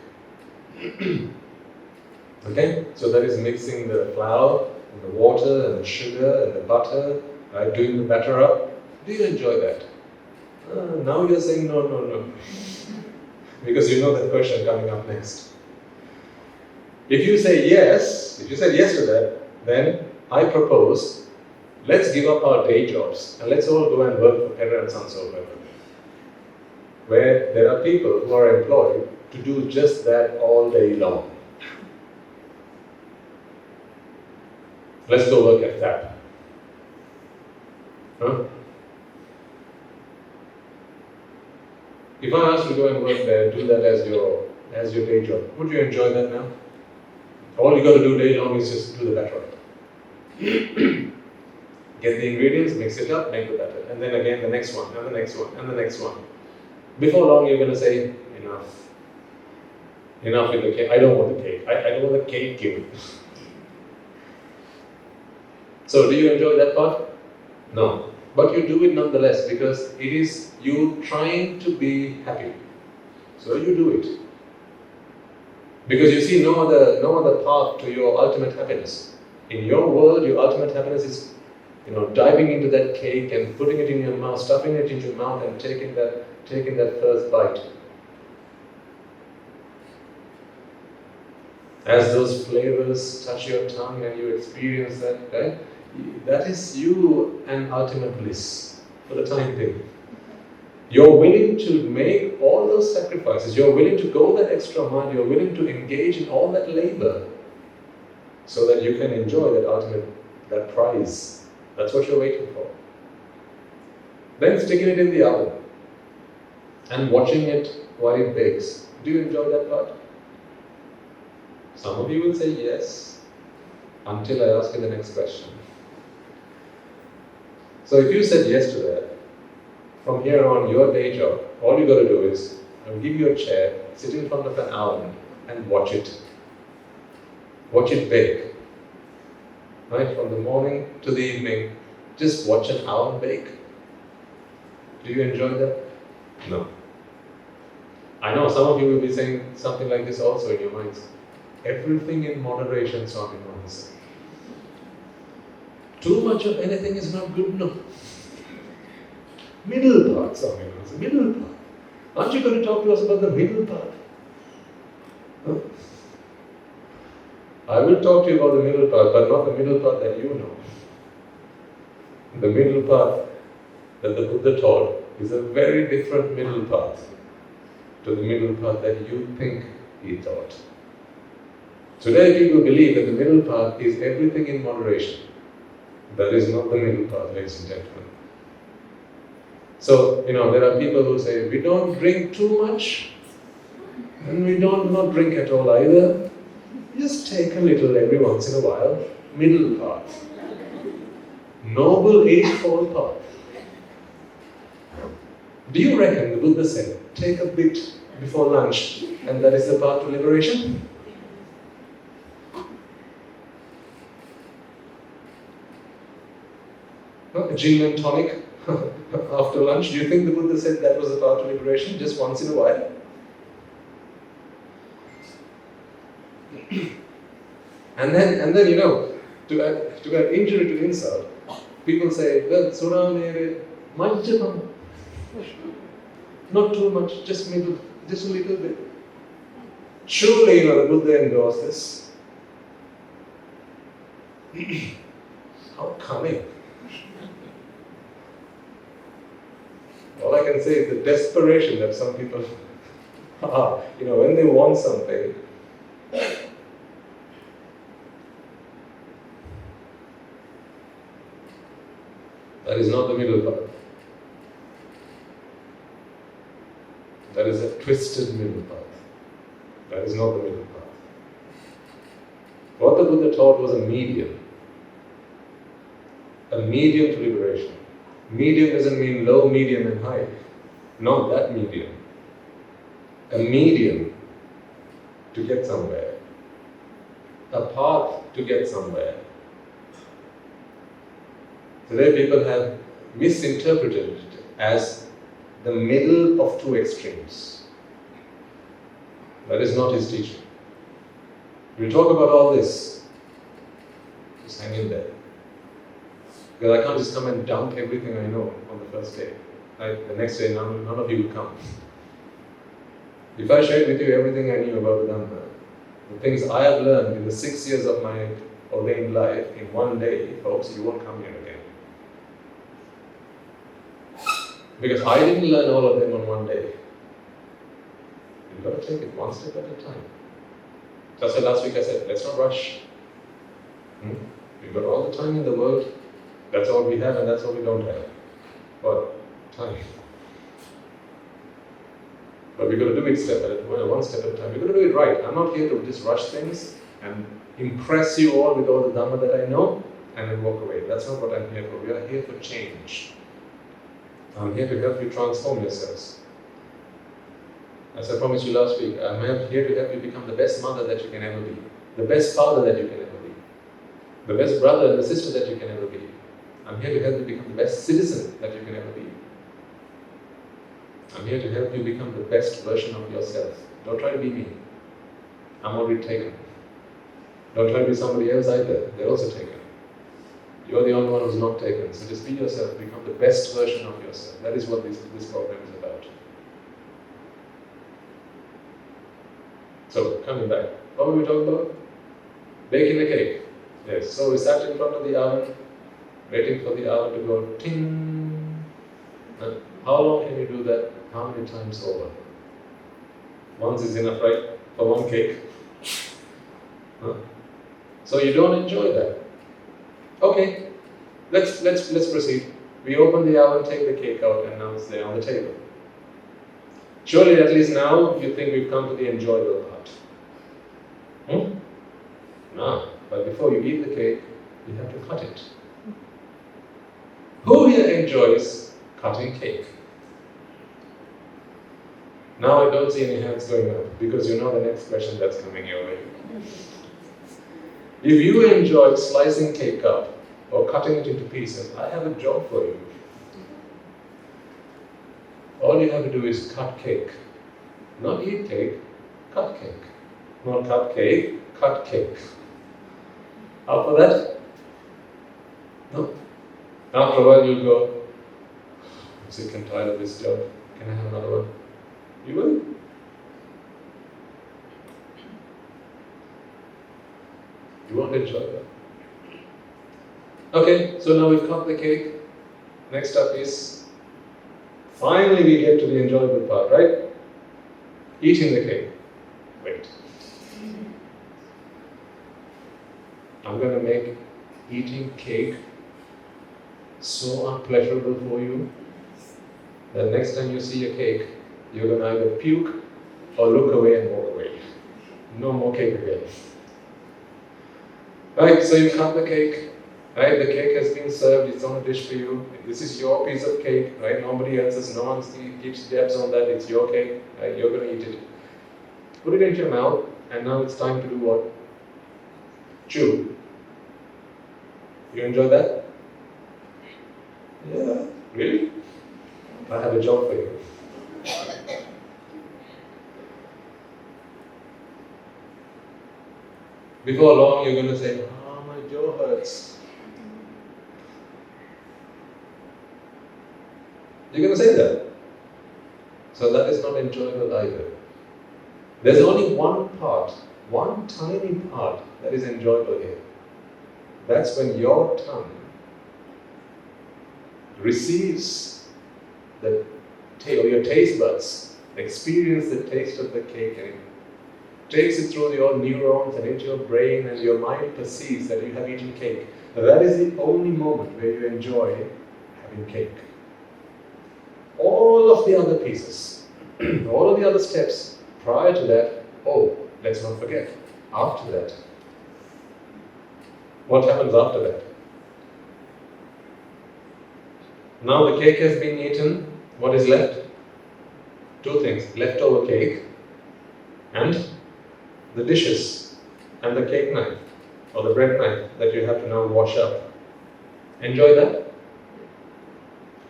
Okay? So that is mixing the flour and the water and the sugar and the butter, right? Doing the batter up. Do you enjoy that? Now you're saying no. Because you know that question coming up next. If you say yes, if you said yes to that, then I propose, let's give up our day jobs and let's all go and work for Perra and Sons or whatever. Where there are people who are employed to do just that all day long. Let's go work at that. Huh? If I ask you to go and work there, do that as your day job, would you enjoy that now? All you got to do day long is just do the batter. Get the ingredients, mix it up, make the batter. And then again the next one, and the next one, and the next one. Before long you're going to say, enough. Enough with the cake. I don't want the cake. I don't want the cake given. So do you enjoy that part? No. But you do it nonetheless because it is you trying to be happy. So you do it. Because you see no other path to your ultimate happiness. In your world, your ultimate happiness is, diving into that cake and putting it in your mouth, stuffing it into your mouth and taking that first bite. As those flavors touch your tongue and you experience that, right? That is you and ultimate bliss for the time being. You're willing to make all those sacrifices. You're willing to go that extra mile. You're willing to engage in all that labor so that you can enjoy that prize. That's what you're waiting for. Then sticking it in the oven and watching it while it bakes. Do you enjoy that part? Some of you will say yes, until I ask you the next question. So if you said yes to that, from here on, your day job, all you got to do is, I'll give you a chair, sit in front of an oven and watch it. Watch it bake. Right? From the morning to the evening, just watch an oven bake. Do you enjoy that? No. I know some of you will be saying something like this also in your minds. Everything in moderation, Swami Maharaj. Too much of anything is not good enough. Middle path, Swami Maharaj, middle path. Aren't you going to talk to us about the middle path? Huh? I will talk to you about the middle path, but not the middle path that you know. The middle path that the Buddha taught is a very different middle path to the middle path that you think he taught. Today people believe that the middle path is everything in moderation. That is not the middle path, ladies and gentlemen. So, there are people who say, we don't drink too much, and we don't not drink at all either. Just take a little every once in a while. Middle path. Noble Eightfold Path. Do you reckon the Buddha said, take a bit before lunch, and that is the path to liberation? A gin and tonic after lunch. Do you think the Buddha said that was the path to liberation, just once in a while? And then to add injury to insult, people say, well, sura mere majjapam. Not too much, just a little bit. Surely, the Buddha endorsed this. How cunning. All I can say is the desperation that some people are, when they want something, that is not the middle path. That is a twisted middle path. That is not the middle path. What the Buddha taught was a medium. A medium to liberation. Medium doesn't mean low, medium and high. Not that medium. A medium to get somewhere. A path to get somewhere. Today people have misinterpreted it as the middle of two extremes. That is not his teaching. We'll talk about all this. Just hang in there. Because I can't just come and dump everything I know on the first day. Right? The next day, none of you will come. If I shared with you everything I knew about the Dhamma, the things I have learned in the 6 years of my ordained life, in one day, folks, you won't come here again. Because I didn't learn all of them on one day. You've got to take it one step at a time. Just like last week I said, let's not rush. We've got all the time in the world. That's all we have and that's all we don't have. But time. But we've got to do it one step at a time. We've got to do it right. I'm not here to just rush things and impress you all with all the Dhamma that I know and then walk away. That's not what I'm here for. We are here for change. I'm here to help you transform yourselves. As I promised you last week, I'm here to help you become the best mother that you can ever be, the best father that you can ever be, the best brother and the sister that you can ever be. I'm here to help you become the best citizen that you can ever be. I'm here to help you become the best version of yourself. Don't try to be me. I'm already taken. Don't try to be somebody else either. They're also taken. You're the only one who's not taken. So just be yourself. Become the best version of yourself. That is what this program is about. So, coming back. What were we talking about? Baking the cake. Yes. So we sat in front of the oven, waiting for the oven to go ting. And how long can you do that? How many times over? Once is enough, right? For one cake. Huh? So you don't enjoy that. Okay, let's proceed. We open the oven, take the cake out, and now it's there on the table. Surely, at least now, you think we've come to the enjoyable part. No, but before you eat the cake, you have to cut it. Who here enjoys cutting cake? Now I don't see any hands going up, because you know the next question that's coming your way. If you enjoy slicing cake up or cutting it into pieces, I have a job for you. All you have to do is cut cake. Not eat cake, cut cake. Not cut cake, cut cake. Up for that? No. After a while you'll go, I'm sick and tired of this job. Can I have another one? You will? You won't enjoy that. Okay, so now we've cut the cake. Next up is, finally we get to the enjoyable part, right? Eating the cake. Wait. I'm going to make eating cake so unpleasurable for you that next time you see a cake, you're going to either puke or look away and walk away. No more cake again. Right, so you cut the cake, right? The cake has been served, it's on a dish for you. This is your piece of cake, right? Nobody else's, no one keeps tabs on that, it's your cake, right? You're going to eat it. Put it into your mouth, and now it's time to do what? Chew. You enjoy that? Yeah. Really? I have a job for you. Before long, you're going to say, "Oh, my jaw hurts." You're going to say that. So that is not enjoyable either. There's only one part, one tiny part that is enjoyable here. That's when your tongue receives the or your taste buds experience the taste of the cake and takes it through your neurons and into your brain, and your mind perceives that you have eaten cake. That is the only moment where you enjoy having cake. All of the other pieces, all of the other steps prior to that, let's not forget, after that. What happens after that? Now the cake has been eaten, what is left? Two things, leftover cake and the dishes and the cake knife or the bread knife that you have to now wash up. Enjoy that?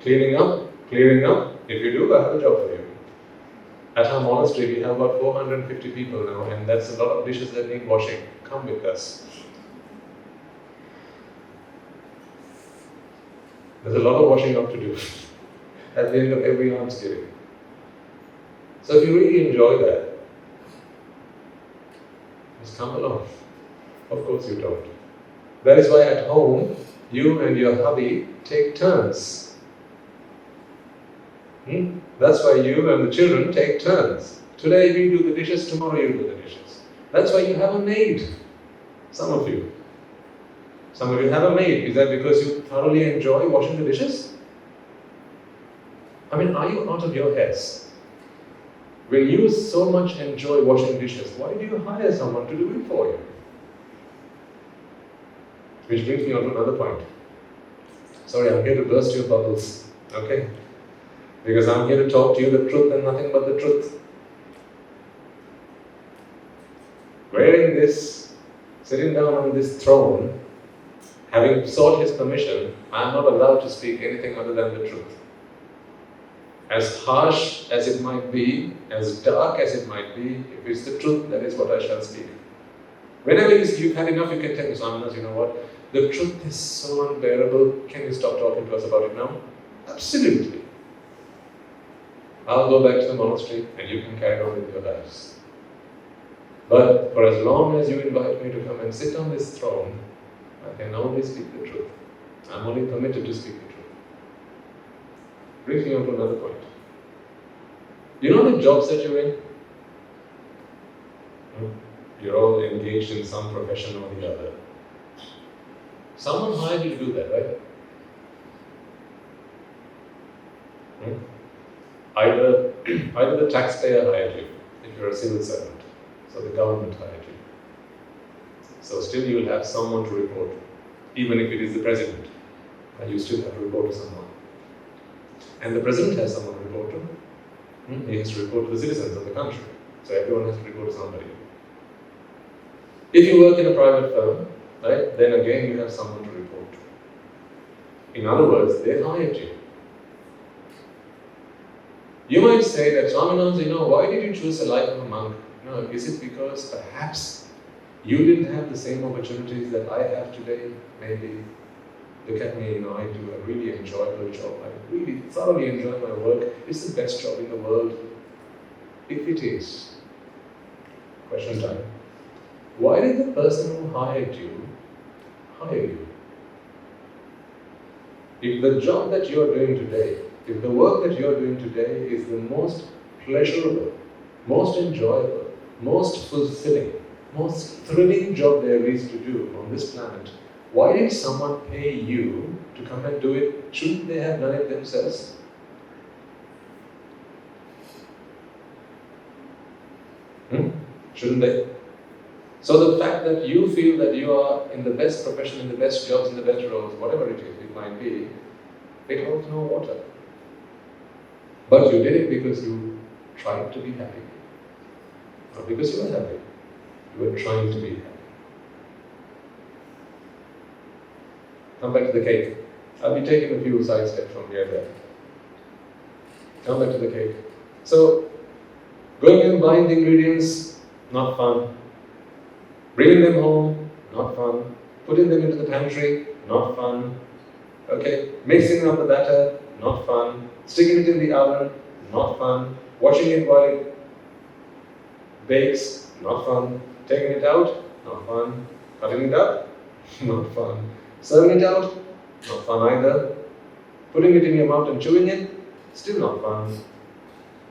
Clearing up? If you do, I have a job for you. At our monastery, we have about 450 people now, and that's a lot of dishes that need washing. Come with us. There's a lot of washing up to do at the end of every almsgiving. So if you really enjoy that, just come along. Of course you don't. That is why at home, you and your hubby take turns. That's why you and the children take turns. Today we do the dishes, tomorrow you do the dishes. That's why you have a maid. Some of you. Some of you have a maid. Is that because you thoroughly enjoy washing the dishes? I mean, are you out of your heads? When you so much enjoy washing dishes, why do you hire someone to do it for you? Which brings me on to another point. Sorry, I'm here to burst your bubbles, okay? Because I'm here to talk to you the truth and nothing but the truth. wearing this, sitting down on this throne, having sought his permission, I am not allowed to speak anything other than the truth. As harsh as it might be, as dark as it might be, if it's the truth, that is what I shall speak. Whenever you've had enough, you can tell me, Swaminas, you know what? The truth is so unbearable. Can you stop talking to us about it now? Absolutely. I'll go back to the monastery and you can carry on with your lives. But for as long as you invite me to come and sit on this throne, I can only speak the truth. I'm only permitted to speak the truth. Brings me on to another point. You know the jobs that you're in? You're all engaged in some profession or the other. Someone hired you to do that, right? Either the taxpayer hired you, if you're a civil servant, so the government hired you. So still you will have someone to report to, even if it is the president, and you still have to report to someone. And the president has someone to report to. He has to report to the citizens of the country. So everyone has to report to somebody. If you work in a private firm, right, then again you have someone to report to. In other words, they hired you. You might say that, Swaminas, why did you choose the life of a monk? Is it because perhaps you didn't have the same opportunities that I have today? Maybe. Look at me, I do a really enjoyable job. I really thoroughly enjoy my work. It's the best job in the world. If it is, question time. Why did the person who hired you hire you? If the job that you are doing today, if the work that you are doing today is the most pleasurable, most enjoyable, most fulfilling, most thrilling job there is to do on this planet, why did someone pay you to come and do it? Shouldn't they have done it themselves? Shouldn't they? So the fact that you feel that you are in the best profession, in the best jobs, in the best roles, whatever it is, it might be, it holds no water. But you did it because you tried to be happy. Not because you were happy. You were trying to be happy. Come back to the cake. I'll be taking a few side steps from here there. Come back to the cake. So, going and buying the ingredients, not fun. Bringing them home, not fun. Putting them into the pantry, not fun. Okay, mixing up the batter, not fun. Sticking it in the oven, not fun. Watching it while it bakes, not fun. Taking it out, not fun. Cutting it up, not fun. Serving it out, not fun either. Putting it in your mouth and chewing it, still not fun.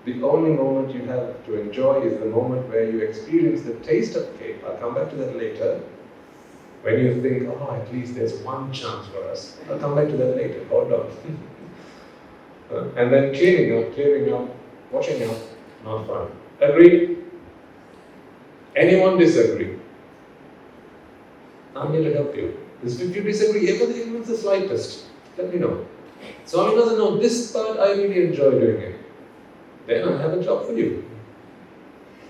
The only moment you have to enjoy is the moment where you experience the taste of cake. I'll come back to that later. When you think, at least there's one chance for us. I'll come back to that later. Hold on. And then clearing up, washing up, not fun. Agreed? Anyone disagree? I'm here to help you. If you disagree, even the slightest, let me know. Swami doesn't know this part, I really enjoy doing it. Then I have a job for you.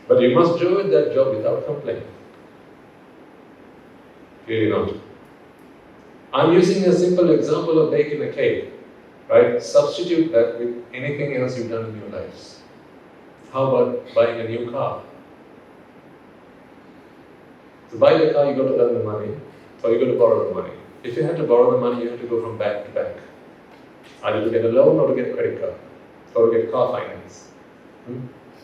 But you must do that job without complaint. Really not. I'm using a simple example of baking a cake. Right? Substitute that with anything else you've done in your lives. How about buying a new car? To buy the car, you got to earn the money, or you got to borrow the money. If you had to borrow the money, you have to go from bank to bank. Either to get a loan or to get a credit card, or to get car finance.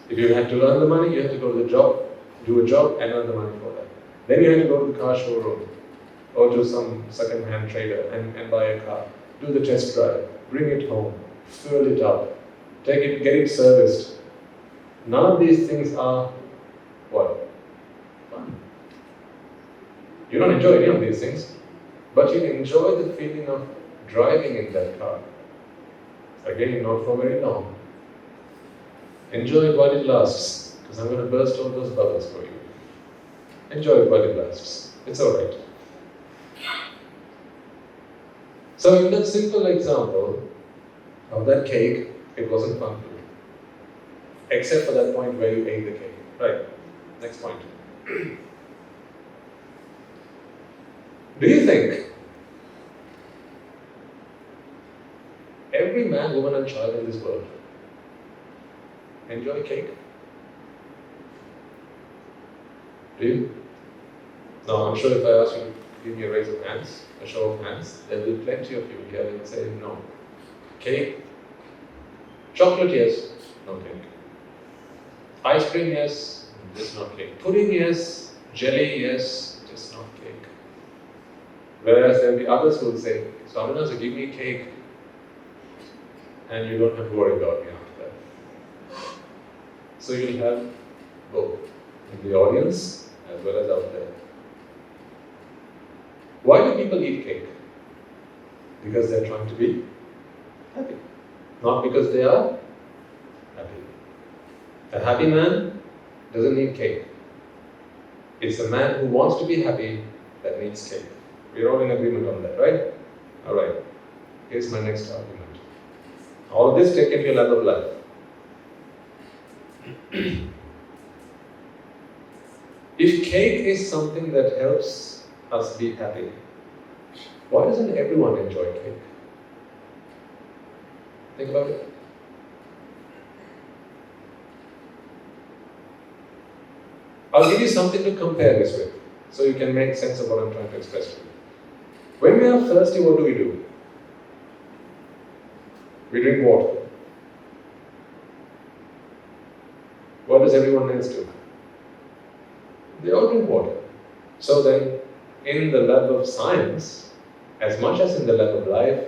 If you had to earn the money, you have to go to the job, do a job and earn the money for that. Then you have to go to the car showroom or to some second-hand trader and buy a car. Do the test drive, bring it home, fill it up, take it, get it serviced. None of these things are what? Fun. You don't enjoy any of these things, but you enjoy the feeling of driving in that car. Again, not for very long. Enjoy it while it lasts, because I'm going to burst all those bubbles for you. Enjoy it while it lasts. It's alright. So in that simple example of that cake, it wasn't fun to do. Except for that point where you ate the cake. Right. Next point. Do you think every man, woman and child in this world enjoy cake? Do you? Now, I'm sure if I ask you to give me a raise of hands, a show of hands, there will be plenty of you here who will say no. Cake? Chocolate, yes. No cake. Ice cream, yes. Just not cake. Pudding, yes. Jelly, yes. Just not cake. Whereas there will be others who will say, Swaminatha, so give me cake and you don't have to worry about me after that. So you'll have both in the audience as well as out there. Why do people eat cake? Because they're trying to be happy. Not because they are happy. A happy man doesn't need cake. It's a man who wants to be happy that needs cake. We're all in agreement on that, right? Alright. Here's my next argument. All of this take into your lab of life. If cake is something that helps us be happy, why doesn't everyone enjoy cake? Think about it. I'll give you something to compare this with, so you can make sense of what I'm trying to express to you. When we are thirsty, what do? We drink water. What does everyone else do? They all drink water. So then, in the lab of science, as much as in the lab of life,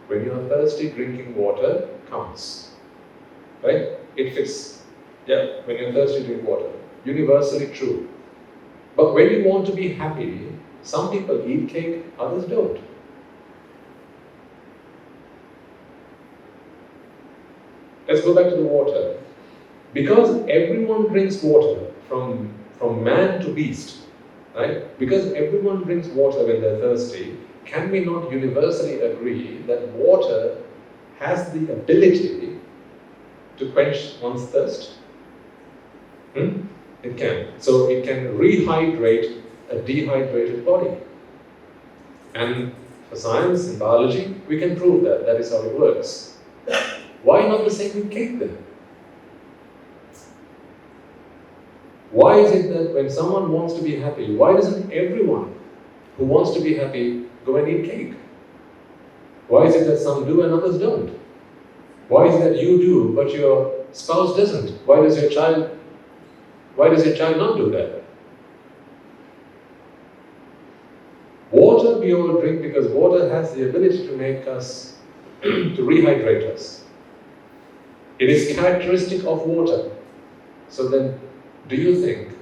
when you are thirsty, drinking water counts. Right? It fits. Yeah, when you're thirsty, drink water. Universally true. But when you want to be happy, some people eat cake, others don't. Let's go back to the water. Because everyone drinks water, from man to beast, right? Because everyone drinks water when they're thirsty, can we not universally agree that water has the ability to quench one's thirst? It can. So it can rehydrate a dehydrated body. And for science and biology, we can prove that. That is how it works. Why not the same with cake then? Why is it that when someone wants to be happy, why doesn't everyone who wants to be happy go and eat cake? Why is it that some do and others don't? Why is it that you do but your spouse doesn't? Why does your child not do that? Water we all drink because water has the ability to make us, to rehydrate us. It is characteristic of water. So then, do you think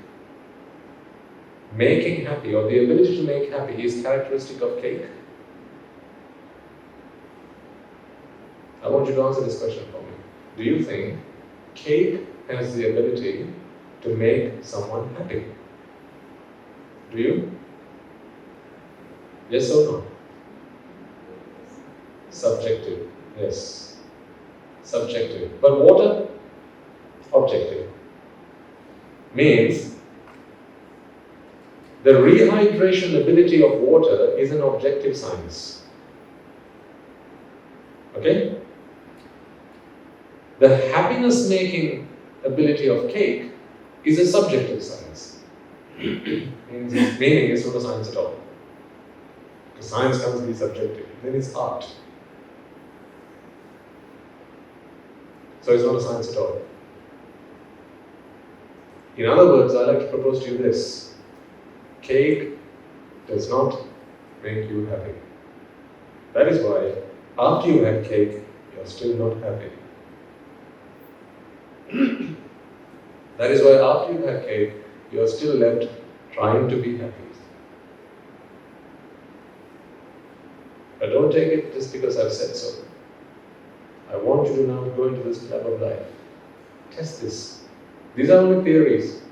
making happy or the ability to make happy is characteristic of cake? I want you to answer this question for me. Do you think cake has the ability to make someone happy? Do you? Yes or no? Subjective. Yes. Subjective. But water? Objective. Means the rehydration ability of water is an objective science. Okay? The happiness making ability of cake is a subjective science. Meaning it's not a science at all. Because science can't be subjective. Then it's art. So it's not a science at all. In other words, I'd like to propose to you this. Cake does not make you happy. That is why, after you had cake, you're still not happy. That is why, after you had cake, you're still left trying to be happy. But don't take it just because I've said so. I want you to now go into this lab of life. Test this. These are only theories.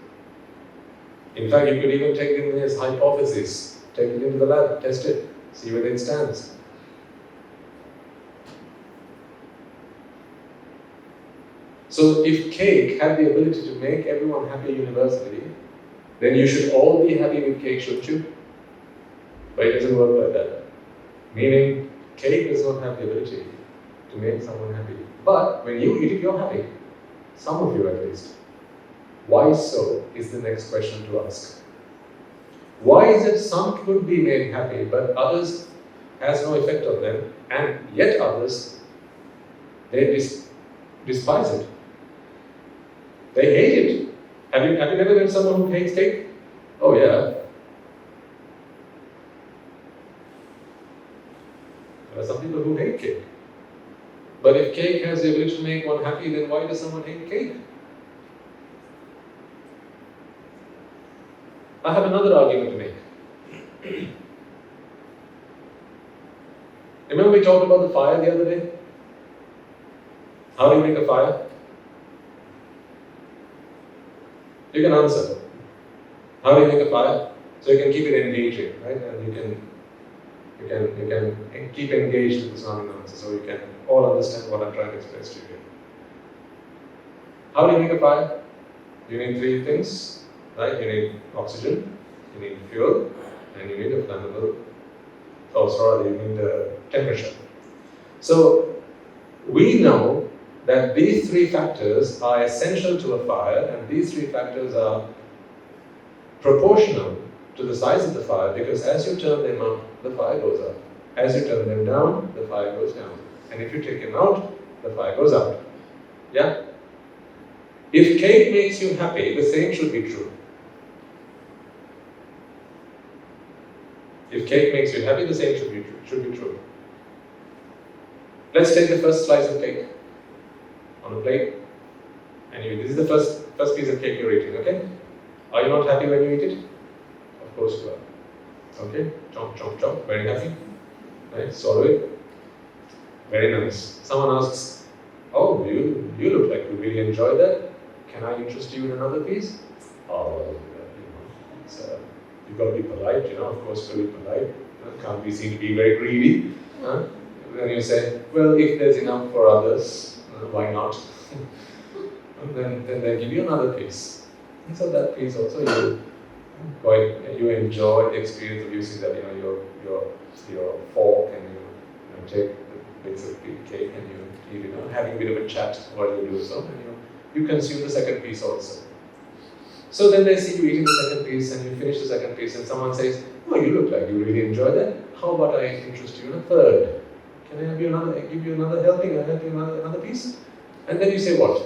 In fact, you could even take them as hypotheses. Take it into the lab, test it, see whether it stands. So if cake had the ability to make everyone happy universally, then you should all be happy with cake, shouldn't you? But it doesn't work like that. Meaning, cake does not have the ability to make someone happy. But when you eat it, you're happy. Some of you at least. Why so is the next question to ask. Why is it some could be made happy, but others has no effect on them, and yet others, they despise it. They hate it. Have you never met someone who hates cake? Oh yeah. There are some people who hate cake. But if cake has the ability to make one happy, then why does someone hate cake? I have another argument to make. Remember we talked about the fire the other day? How do you make a fire? You can answer. How do you make a fire? So you can keep it engaging, right? And you can keep engaged with the sound and answer, so you can all understand what I'm trying to express to you here. How do you make a fire? You need three things, right? You need oxygen, you need fuel, and you need a flammable. You need the temperature. So we know that these three factors are essential to a fire, and these three factors are proportional to the size of the fire, because as you turn them up, the fire goes up. As you turn them down, the fire goes down. And if you take them out, the fire goes out. Yeah? If cake makes you happy, the same should be true. If cake makes you happy, the same should be true. Let's take the first slice of cake on a plate. And this is the first piece of cake you're eating, okay? Are you not happy when you eat it? Of course you are. Okay? Chomp, chomp, chomp. Very happy. Right? Swallow it. Very nice. Someone asks, oh, you look like you really enjoyed that. Can I interest you in another piece? Oh, well, you've got to be polite, of course, to be polite. Can't be seen to be very greedy. Then you say, well, if there's enough for others, why not? And then they give you another piece. And so that piece also you enjoy the experience of using that, your fork, and you take the bits of cake and you eat it, having a bit of a chat while you do so, and you consume the second piece also. So then they see you eating the second piece, and you finish the second piece, and someone says, oh, you look like you really enjoyed that. How about I interest you in a third? Can I give you another helping, another piece? And then you say what?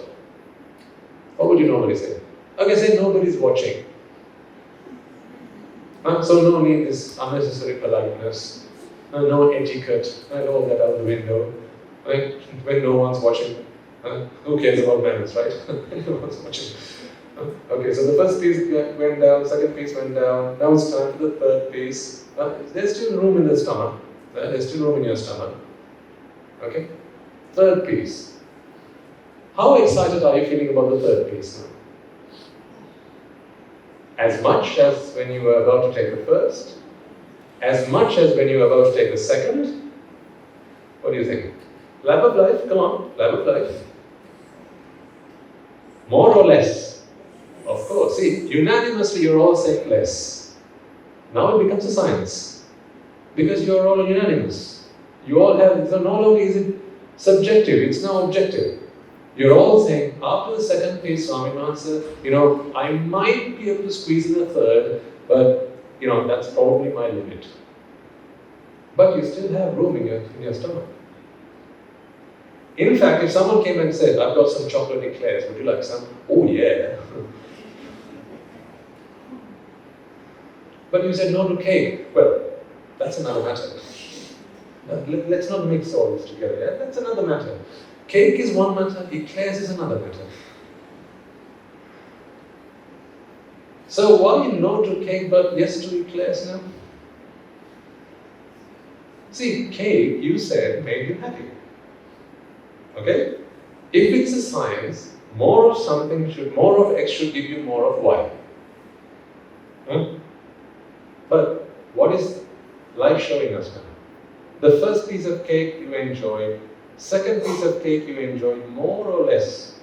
What would you normally say? Okay, say nobody's watching. So no need this unnecessary politeness, no etiquette, all that out the window. Right? When no one's watching, who cares about manners, right? No one's watching. Okay, so the first piece went down, second piece went down, now it's time for the third piece. There's still room in the stomach, there's still room in your stomach. Okay? Third piece. How excited are you feeling about the third piece now? As much as when you were about to take the first? As much as when you were about to take the second? What do you think? Lap of life? Come on, lap of life. More or less? Of course. See, unanimously you're all saying less. Now it becomes a science. Because you're all unanimous. You all have, so not only is it subjective, it's now objective. You're all saying, after the second piece, Swami said, I might be able to squeeze in a third, but, that's probably my limit. But you still have room in your stomach. In fact, if someone came and said, I've got some chocolate eclairs, would you like some? Oh yeah. But you said no to cake. Well, that's another matter. Let's not mix all this together. Yeah? That's another matter. Cake is one matter, eclairs is another matter. So why no to cake but yes to eclairs now? See, cake, you said, made you happy. Okay? If it's a science, more of X should give you more of Y. But what is life showing us now? The first piece of cake you enjoyed, second piece of cake you enjoyed more or less.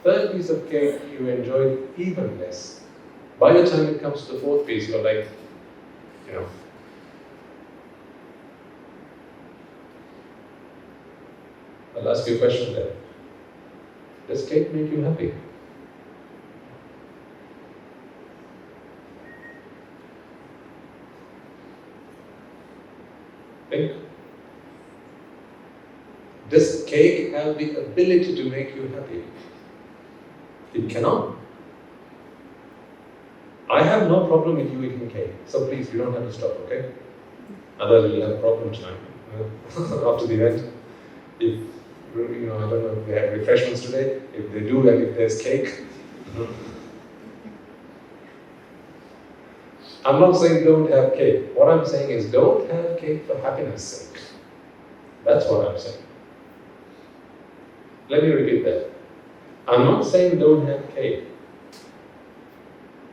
Third piece of cake you enjoyed even less. By the time it comes to the fourth piece, you're I'll ask you a question then. Does cake make you happy? Think. Does cake have the ability to make you happy? It cannot. I have no problem with you eating cake, so please, you don't have to stop, okay? Otherwise we'll have a problem tonight, after the event. If, I don't know if they have refreshments today, if they do and if there's cake. I'm not saying don't have cake. What I'm saying is don't have cake for happiness' sake. That's what I'm saying. Let me repeat that. I'm not saying don't have cake.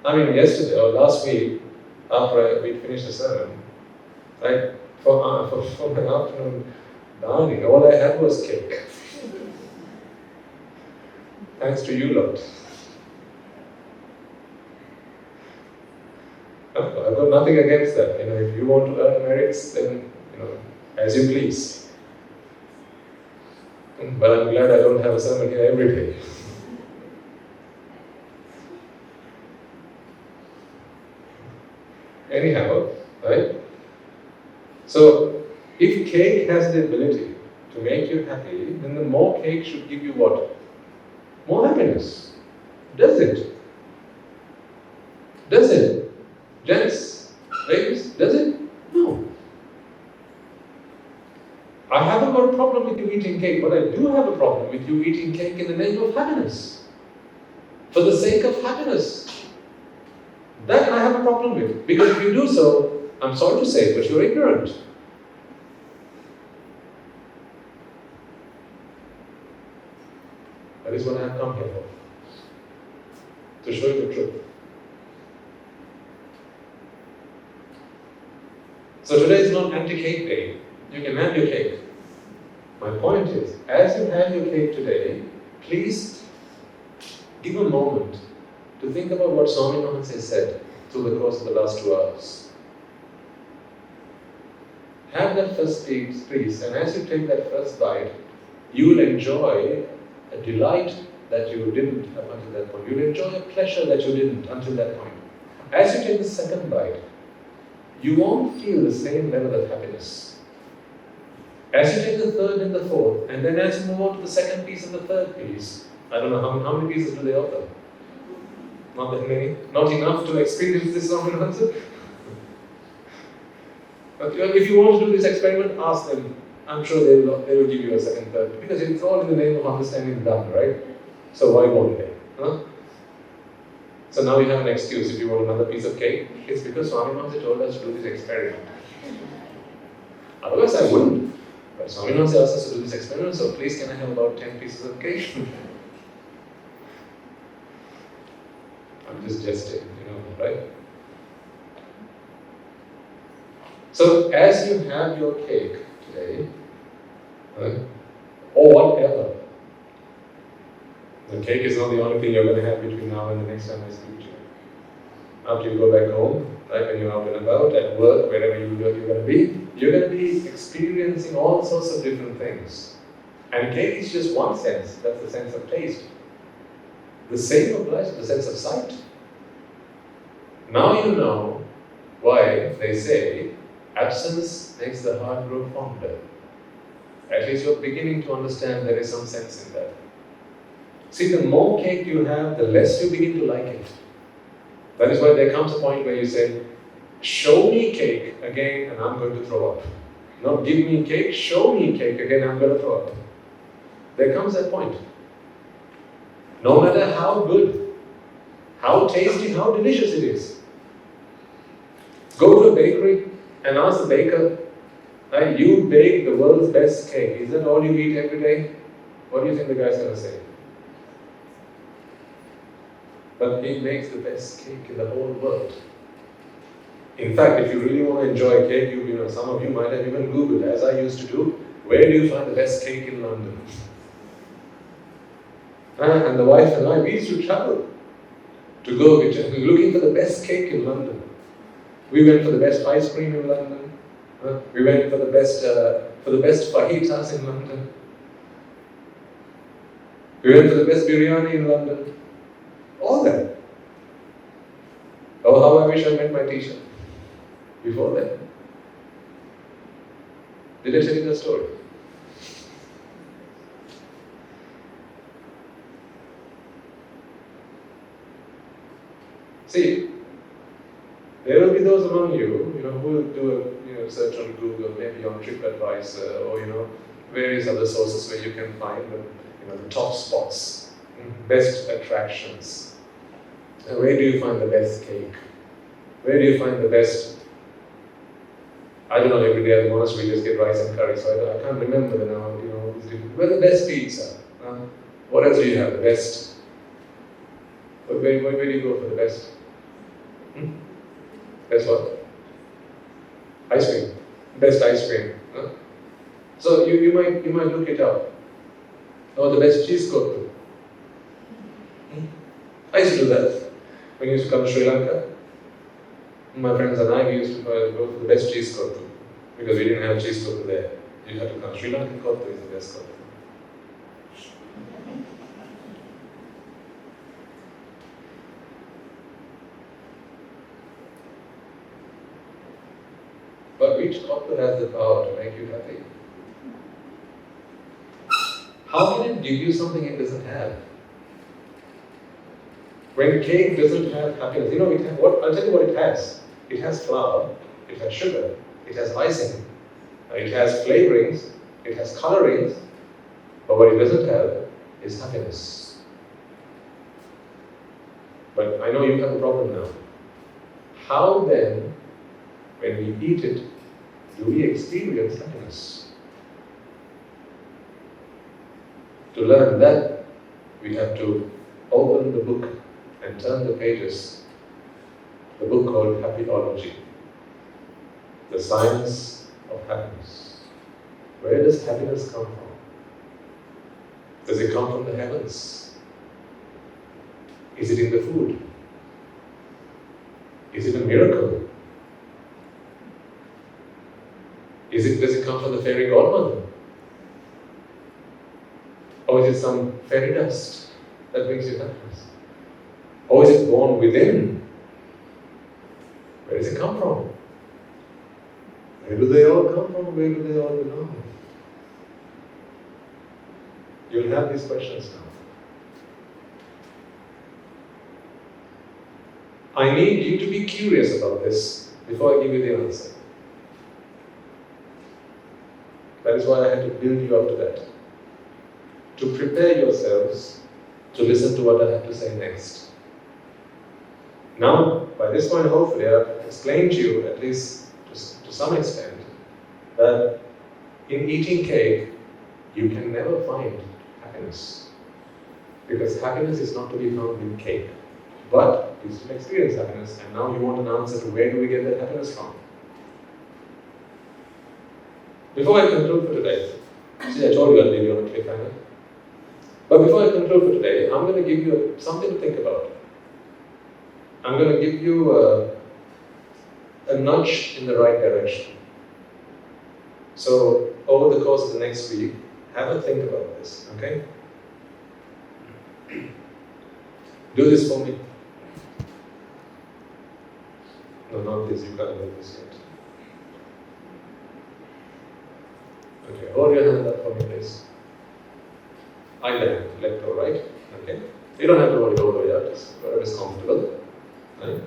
I mean, yesterday or last week, after we finished the sermon, right, for my afternoon dining, all I had was cake. Thanks to you lot. I've got nothing against that. If you want to earn merits, then, as you please. But I'm glad I don't have a sermon here every day. Anyhow, right? So, if cake has the ability to make you happy, then the more cake should give you what? More happiness. Does it? Does it? Gents, ladies, does it? No. I haven't got a problem with you eating cake, but I do have a problem with you eating cake in the name of happiness. For the sake of happiness. That I have a problem with. Because if you do so, I'm sorry to say, but you're ignorant. That is what I have come here for. To show you the truth. So today is not anti-cake day. You can have your cake. My point is, as you have your cake today, please give a moment to think about what Swami Mahansa said through the course of the last 2 hours. Have that first piece, and as you take that first bite, you will enjoy a delight that you didn't have until that point. You will enjoy a pleasure that you didn't until that point. As you take the second bite, you won't feel the same level of happiness. As you take the third and the fourth, and then as you move on to the second piece and the third piece, I don't know how many pieces do they offer? Not that many? Not enough to experience this Swami Mahansa? But if you want to do this experiment, ask them. I'm sure they will give you a second, third. Because it's all in the name of understanding dhamma, right? So why won't they? Huh? So now you have an excuse if you want another piece of cake. It's because Swami Mahansa told us to do this experiment. Otherwise I wouldn't. But Swami Mahansa asked us to do this experiment, so please can I have about 10 pieces of cake? I'm just jesting, right? So as you have your cake today, right, or whatever, the cake is not the only thing you're going to have between now and the next time I speak to you. After you go back home, right, when you're out and about, at work, wherever you're going to be experiencing all sorts of different things. And cake is just one sense, that's the sense of taste. The same applies to the sense of sight. Now you know why they say absence makes the heart grow fonder. At least you're beginning to understand there is some sense in that. See, the more cake you have, the less you begin to like it. That is why there comes a point where you say, show me cake again and I'm going to throw up. Not give me cake, show me cake again, I'm going to throw up. There comes that point. No matter how good, how tasty, how delicious it is. Go to a bakery and ask the baker, you bake the world's best cake. Is that all you eat every day? What do you think the guy's going to say? But he makes the best cake in the whole world. In fact, if you really want to enjoy cake, some of you might have even Googled, as I used to do, where do you find the best cake in London? And the wife and we used to travel to go looking for the best cake in London. We went for the best ice cream in London. We went for the best fajitas in London. We went for the best biryani in London. All that. Oh, how I wish I met my teacher before that. Did I tell you the story? See, there will be those among you, who will do a search on Google, maybe on TripAdvisor, or various other sources where you can find the top spots, best attractions. And where do you find the best cake? Where do you find the best? I don't know. Every day at the monastery we just get rice and curry, so I can't remember now. Where the best pizza? What else do you have? The best. Where do you go for the best? Best what? Ice cream. Best ice cream. So you might look it up. Or the best cheese coat. I used to do that when I used to come to Sri Lanka. My friends and I used to go for the best cheese coat because we didn't have cheese coat there. You had to come. Sri Lankan coat is the best coat. But which cocktail has the power to make you happy? How can it give you something it doesn't have? When cake doesn't have happiness, I'll tell you what it has. It has flour, it has sugar, it has icing, it has flavorings, it has colorings, but what it doesn't have is happiness. But I know you have a problem now. How then, when we eat it, do we experience happiness? To learn that, we have to open the book and turn the pages. The book called Happyology, the science of happiness. Where does happiness come from? Does it come from the heavens? Is it in the food? Is it a miracle? Does it come from the fairy godmother? Or is it some fairy dust that brings you happiness? Or is it born within? Where does it come from? Where do they all come from? Where do they all belong? You'll have these questions now. I need you to be curious about this before I give you the answer. That is why I had to build you up to that. To prepare yourselves to listen to what I have to say next. Now, by this point, hopefully, I've explained to you, at least to some extent, that in eating cake, you can never find happiness. Because happiness is not to be found in cake. But you still experience happiness, and now you want an answer to where do we get that happiness from? Before I conclude for today, see, I told you I'd leave you on a cliffhanger. But before I conclude for today, I'm going to give you something to think about. I'm going to give you a nudge in the right direction. So, over the course of the next week, have a think about this, okay? Do this for me. No, not this, you can't do this yet. Okay, hold your hand up for me, please. Island, let go, right? Okay. You don't have to hold it all the way out, just wherever is comfortable. Right?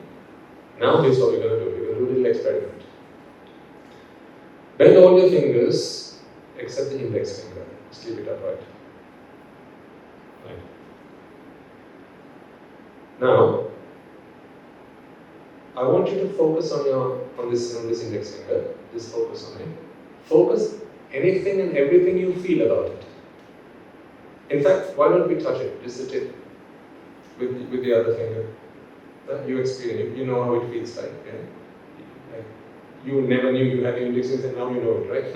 Now here's what we're going to do. We're going to do a little experiment. Bend all your fingers except the index finger. Just keep it upright. Right. Now, I want you to focus on this index finger. Just focus on it. Focus anything and everything you feel about it. In fact, why don't we touch it, just the tip, with the other finger. You experience, you know how it feels like. Yeah? Like you never knew you had index fingers and now you know it, right?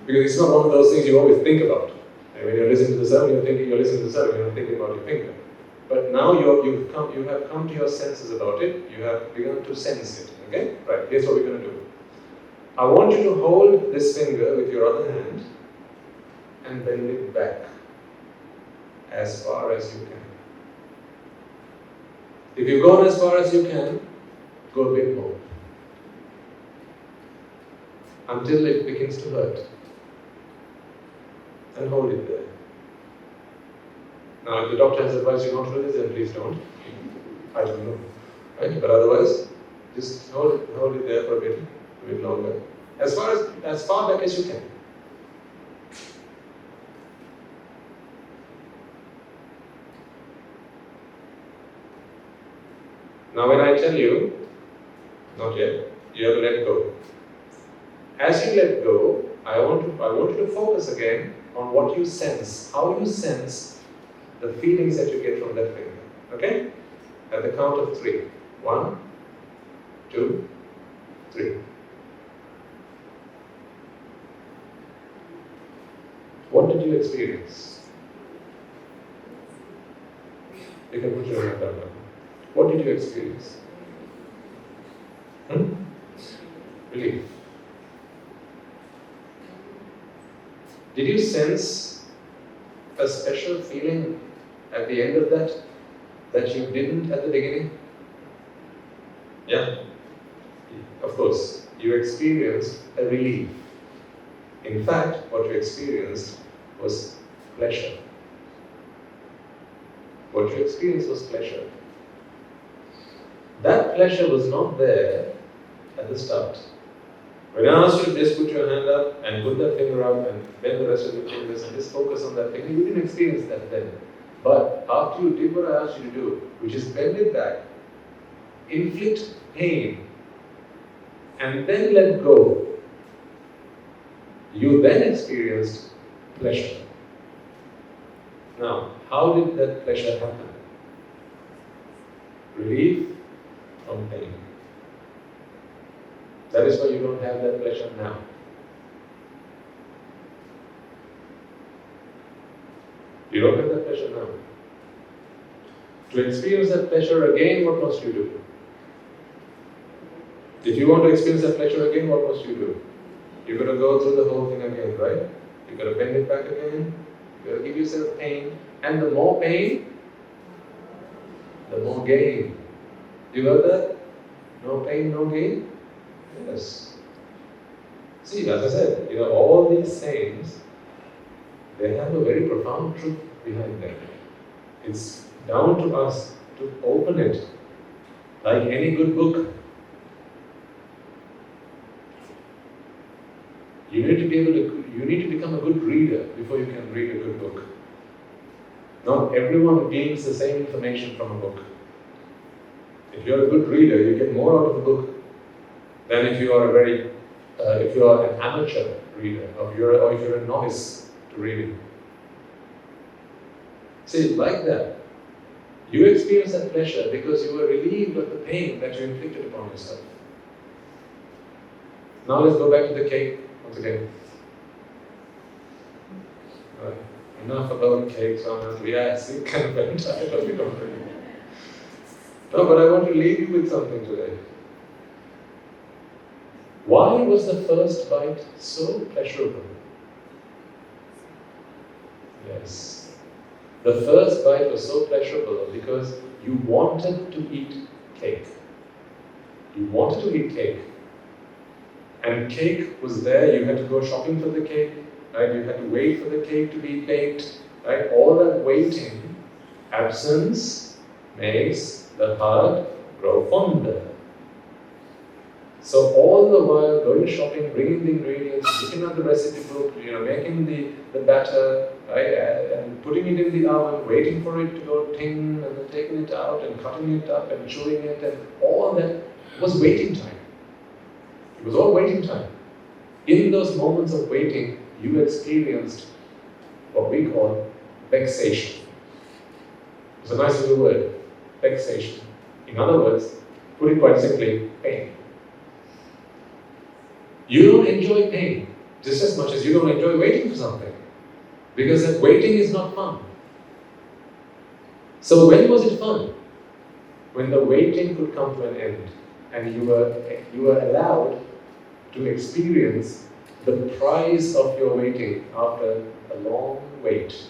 Because it's not one of those things you always think about. And when you're listening to the sermon, you're listening to the sermon, you're not thinking about your finger. But now you have come to your senses about it, you have begun to sense it. Okay? Right, here's what we're going to do. I want you to hold this finger with your other hand and bend it back as far as you can. If you've gone as far as you can, go a bit more. Until it begins to hurt. And hold it there. Now, if the doctor has advised you not to do this, then please don't. I don't know. Right? But otherwise, just hold it there for a bit longer. As far back as you can. Now when I tell you, not yet, you have to let go. As you let go, I want you to focus again on what you sense, how you sense the feelings that you get from that finger. Okay? At the count of 3. 1, 2, 3. What did you experience? You can put your hand down now. What did you experience? Relief. Did you sense a special feeling at the end of that you didn't at the beginning? Yeah? Of course, you experienced a relief. In fact, what you experienced was pleasure. What you experienced was pleasure. That pleasure was not there at the start. When I asked you to just put your hand up and put that finger up and bend the rest of your fingers and just focus on that finger, you didn't experience that then. But after you did what I asked you to do, which is bend it back, inflict pain, and then let go, you then experienced pleasure. Now, how did that pleasure happen? Relief from pain. That is why you don't have that pleasure now. You don't have that pleasure now. To experience that pleasure again, what must you do? If you want to experience that pleasure again, what must you do? You're going to go through the whole thing again, right? You're going to bend it back again. You're going to give yourself pain. And the more pain, the more gain. You heard that? No pain, no gain? Yes. See, as I said, all these sayings, they have a very profound truth behind them. It's down to us to open it, like any good book. You need to become a good reader before you can read a good book. Not everyone gains the same information from a book. If you're a good reader, you get more out of a book than if you are an amateur reader, or if you're a novice to reading. See, like that. You experience that pleasure because you were relieved of the pain that you inflicted upon yourself. Now let's go back to the cake once again. Enough about cakes, honestly. Yes, you can vent tired of it already. No, but I want to leave you with something today. Why was the first bite so pleasurable? Yes. The first bite was so pleasurable because you wanted to eat cake. You wanted to eat cake. And cake was there, you had to go shopping for the cake, right? You had to wait for the cake to be baked, right? All that waiting, absence makes the heart grow fonder. So all the while going shopping, bringing the ingredients, looking at the recipe book, making the batter, right, and putting it in the oven, waiting for it to go ting, and then taking it out and cutting it up and chewing it, and all that was waiting time. It was all waiting time. In those moments of waiting, you experienced what we call vexation. It's a nice little word, vexation. In other words, put it quite simply, pain. You don't enjoy pain just as much as you don't enjoy waiting for something. Because that waiting is not fun. So when was it fun? When the waiting could come to an end and you were allowed to experience the price of your waiting after a long wait.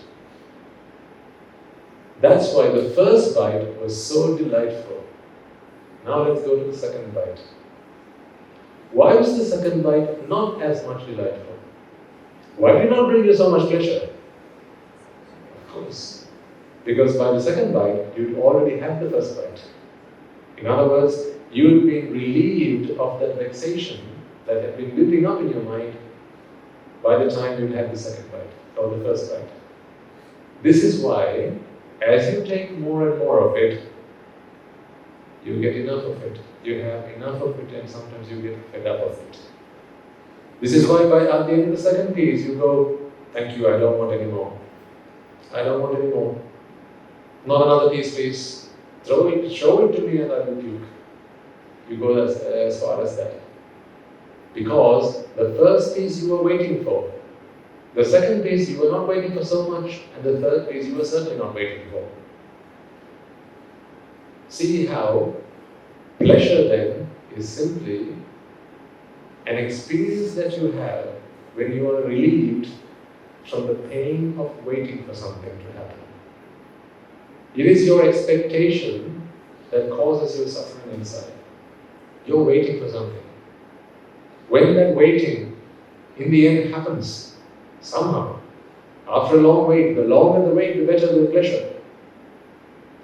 That's why the first bite was so delightful. Now let's go to the second bite. Why was the second bite not as much delightful? Why did it not bring you so much pleasure? Of course, because by the second bite, you'd already had the first bite. In other words, you'd been relieved of that vexation that had been building up in your mind by the time you'd had the second bite, or the first bite. This is why, as you take more and more of it, you get enough of it. You have enough of it, and sometimes you get fed up of it. This is why at the end of the second piece, you go, thank you, I don't want any more. I don't want any more. Not another piece, please. Show it to me and I will puke. You go as far as that. Because the first piece you were waiting for, the second piece you were not waiting for so much, and the third piece you were certainly not waiting for. See how pleasure then is simply an experience that you have when you are relieved from the pain of waiting for something to happen. It is your expectation that causes you suffering inside. You're waiting for something. When that waiting in the end happens, somehow, after a long wait, the longer the wait, the better the pleasure.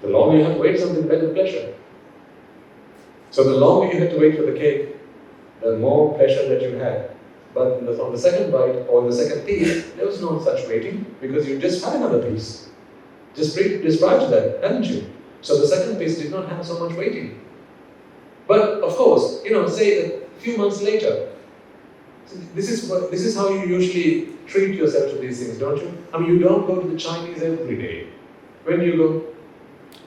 The longer you have to wait something, the better the pleasure. So the longer you have to wait for the cake, the more pleasure that you had. But on the second bite or the second piece, there was no such waiting because you just had another piece. Just prior to that, hadn't you? So the second piece did not have so much waiting. But of course, say a few months later, this is how you usually treat yourself to these things, don't you? I mean, you don't go to the Chinese every day. When do you go?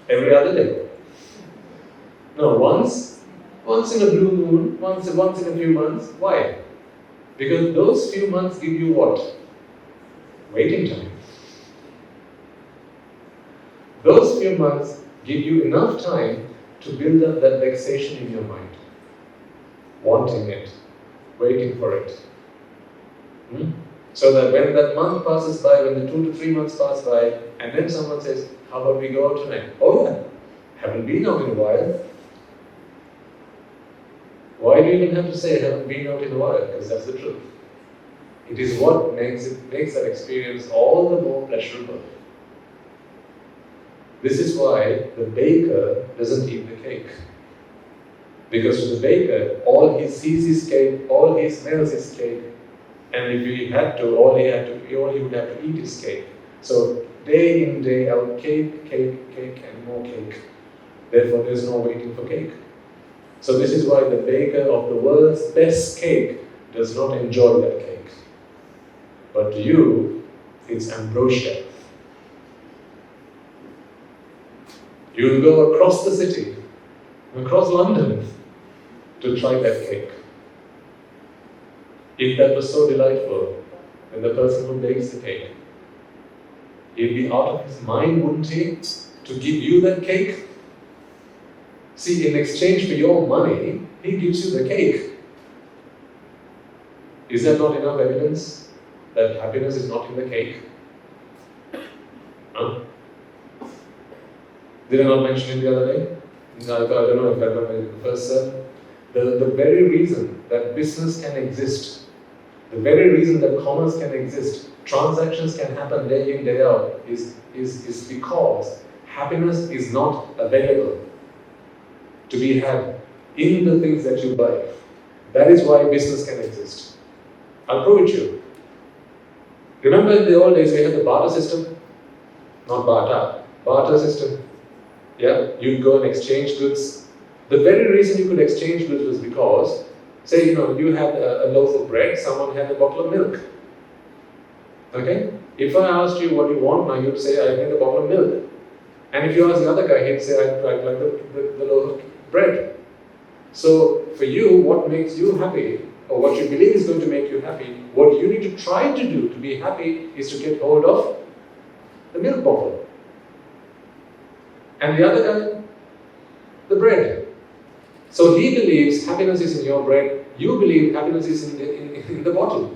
Every other day. No, once in a blue moon, once in a few months. Why? Because those few months give you what? Waiting time. Those few months give you enough time to build up that vexation in your mind. Wanting it, waiting for it. So that when that month passes by, when the 2 to 3 months pass by, and then someone says, how about we go out tonight? Oh yeah, haven't been out in a while. Why do you even have to say haven't been out in a while? Because that's the truth. It is what makes that experience all the more pleasurable. This is why the baker doesn't eat the cake. Because to the baker, all he sees is cake, all he smells is cake, and if he had to, all he would have to eat is cake. So day in, day out, cake, and more cake. Therefore, there's no waiting for cake. So this is why the baker of the world's best cake does not enjoy that cake. But to you, it's ambrosia. You'll go across the city, across London, to try that cake. If that was so delightful, then the person who bakes the cake, he'd be out of his mind, wouldn't he, to give you that cake? See, in exchange for your money, he gives you the cake. Is that not enough evidence that happiness is not in the cake? Huh? Did I not mention it the other day? I don't know if I remember the first sermon. The very reason that business can exist, the very reason that commerce can exist, transactions can happen day in, day out, is because happiness is not available to be had in the things that you buy. That is why business can exist. I'll prove it to you. Remember in the old days we had the barter system? Not barter system. Yeah, you'd go and exchange goods. The very reason you could exchange goods was because, say, you had a loaf of bread, someone had a bottle of milk. Okay? If I asked you what you want now, you'd say, I need a bottle of milk. And if you ask the other guy, he'd say, I'd like the loaf of bread. So, for you, what makes you happy, or what you believe is going to make you happy, what you need to try to do to be happy is to get hold of the milk bottle. And the other guy, the bread. So he believes happiness is in your bread, you believe happiness is in the bottle.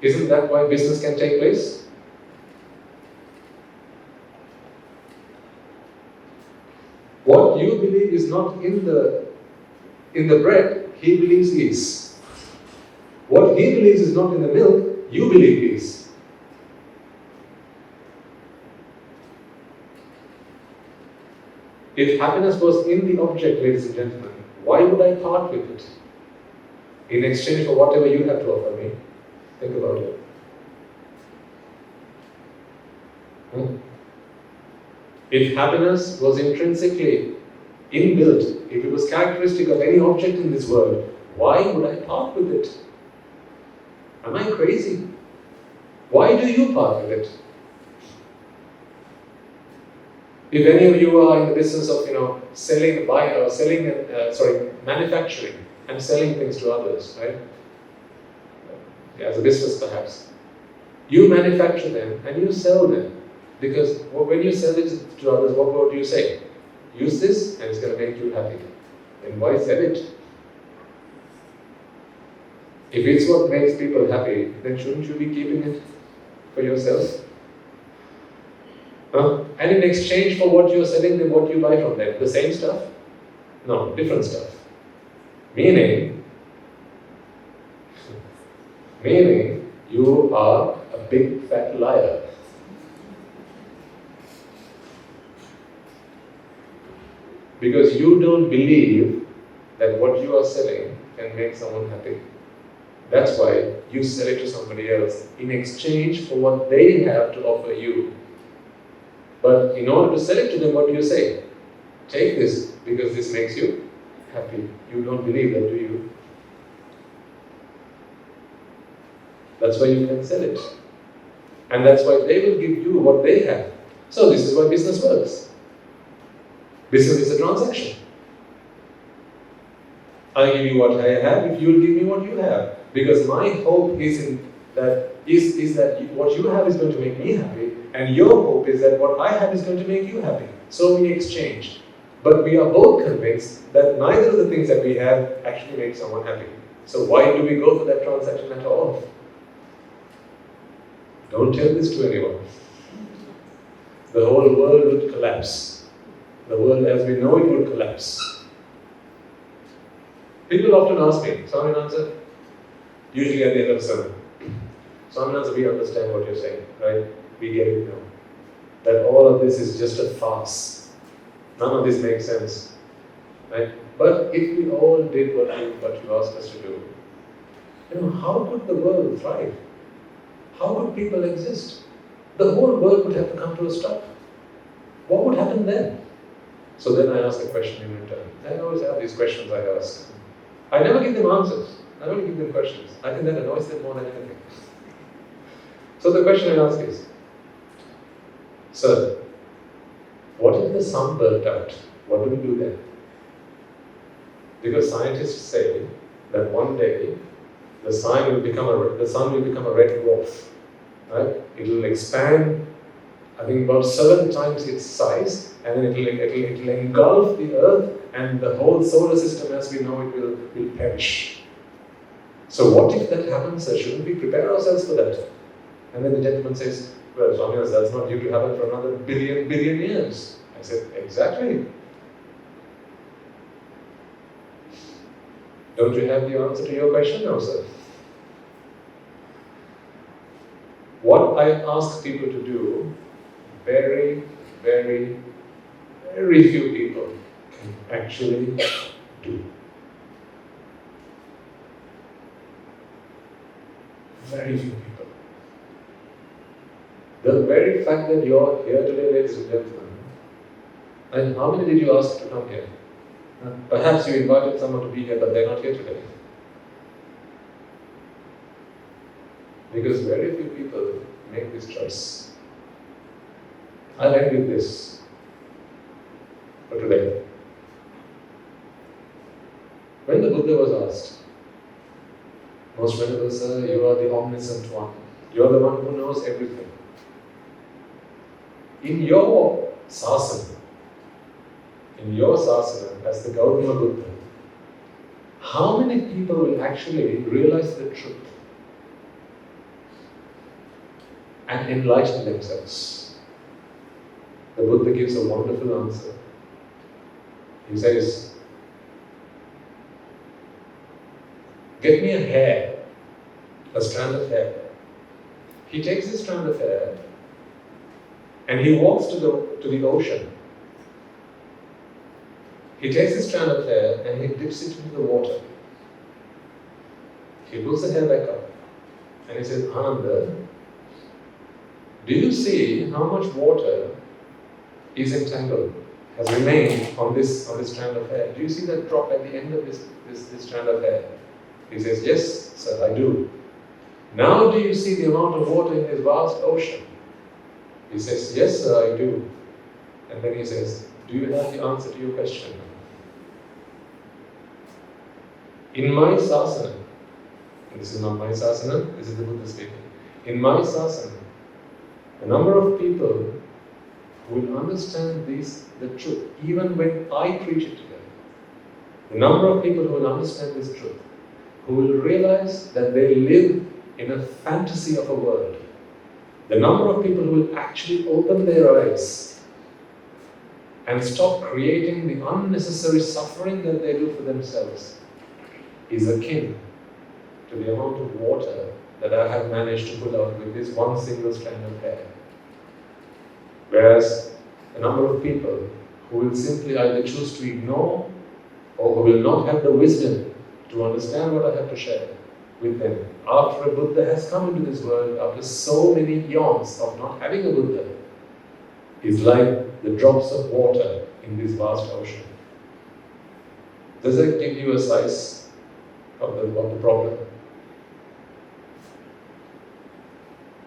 Isn't that why business can take place? What you believe is not in the bread, he believes is. What he believes is not in the milk, you believe is. If happiness was in the object, ladies and gentlemen, why would I part with it? In exchange for whatever you have to offer me. Think about it. If happiness was intrinsically inbuilt, if it was characteristic of any object in this world, why would I part with it? Am I crazy? Why do you part with it? If any of you are in the business of, manufacturing and selling things to others, right? As a business perhaps. You manufacture them and you sell them. Because when you sell it to others, what do you say? Use this and it's going to make you happy. Then why sell it? If it's what makes people happy, then shouldn't you be keeping it for yourself? And in exchange for what you're selling them, what you buy from them? The same stuff? No, different stuff. Meaning you are a big fat liar. Because you don't believe that what you are selling can make someone happy. That's why you sell it to somebody else in exchange for what they have to offer you. But in order to sell it to them, what do you say? Take this because this makes you happy. You don't believe that, do you? That's why you can sell it. And that's why they will give you what they have. So this is why business works. Business is a transaction. I'll give you what I have if you'll give me what you have. Because my hope is that what you have is going to make me happy, and your hope is that what I have is going to make you happy. So we exchange. But we are both convinced that neither of the things that we have actually make someone happy. So why do we go for that transaction at all? Don't tell this to anyone. The whole world would collapse. The world as we know it would collapse. People often ask me, Swaminatha, usually at the end of the sermon, Swaminatha, we understand what you're saying, right? We get it now. That all of this is just a farce. None of this makes sense, right? But if we all did what you asked us to do, how could the world thrive? How could people exist? The whole world would have to come to a stop. What would happen then? So then I ask the question in return. I always have these questions I ask. I never give them answers. I only give them questions. I think that annoys them more than anything. So the question I ask is, Sir, what if the sun burnt out? What do we do then? Because scientists say that one day the sun will become a red dwarf. Right? It will expand, I think, about 7 times its size, and then it will engulf the earth, and the whole solar system as we know it will perish. So what if that happens, sir? Shouldn't we prepare ourselves for that? And then the gentleman says, well, Swami, that's not due to happen for another billion years. I said, exactly. Don't you have the answer to your question now, sir? What I ask people to do, very, very, very few people can actually do. Very few people. The very fact that you're here today, ladies and gentlemen, and how many did you ask to come here? Perhaps you invited someone to be here, but they're not here today. Because very few people make this choice. I'll end with this for today. When the Buddha was asked, Most Venerable Sir, you are the omniscient one. You are the one who knows everything. In your sasana, in your sasana as the Gautama Buddha, how many people will actually realize the truth and enlighten themselves? The Buddha gives a wonderful answer. He says, get me a hair, a strand of hair. He takes this strand of hair and he walks to the ocean. He takes this strand of hair and he dips it into the water. He pulls the hair back up and he says, Ananda, do you see how much water is entangled, has remained on this strand of hair? Do you see that drop at the end of this strand of hair? He says, yes, sir, I do. Now do you see the amount of water in this vast ocean? He says, yes, sir, I do. And then he says, do you have the answer to your question? In my sasana, and this is not my sasana, this is the Buddha speaking. In my sasana, the number of people who will understand the truth, even when I preach it to them, the number of people who will understand this truth, who will realize that they live in a fantasy of a world, the number of people who will actually open their eyes and stop creating the unnecessary suffering that they do for themselves is akin to the amount of water that I have managed to pull out with this one single strand of hair. Whereas the number of people who will simply either choose to ignore or who will not have the wisdom to understand what I have to share with them after a Buddha has come into this world, after so many eons of not having a Buddha, is like the drops of water in this vast ocean. Does that give you a size of the problem?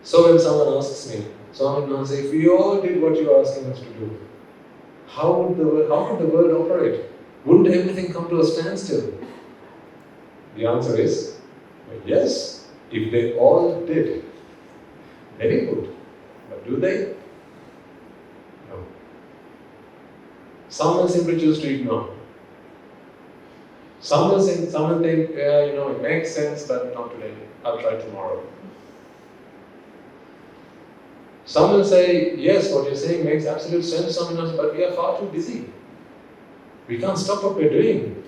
So when someone asks me, Swami, if we all did what you are asking us to do, how would the world operate? Wouldn't everything come to a standstill? The answer is, well, yes, if they all did, then it would. But do they? No. Some will simply choose to ignore. Some will think, yeah, it makes sense, but not today. I'll try tomorrow. Some will say, yes, what you're saying makes absolute sense, but we are far too busy. We can't stop what we're doing.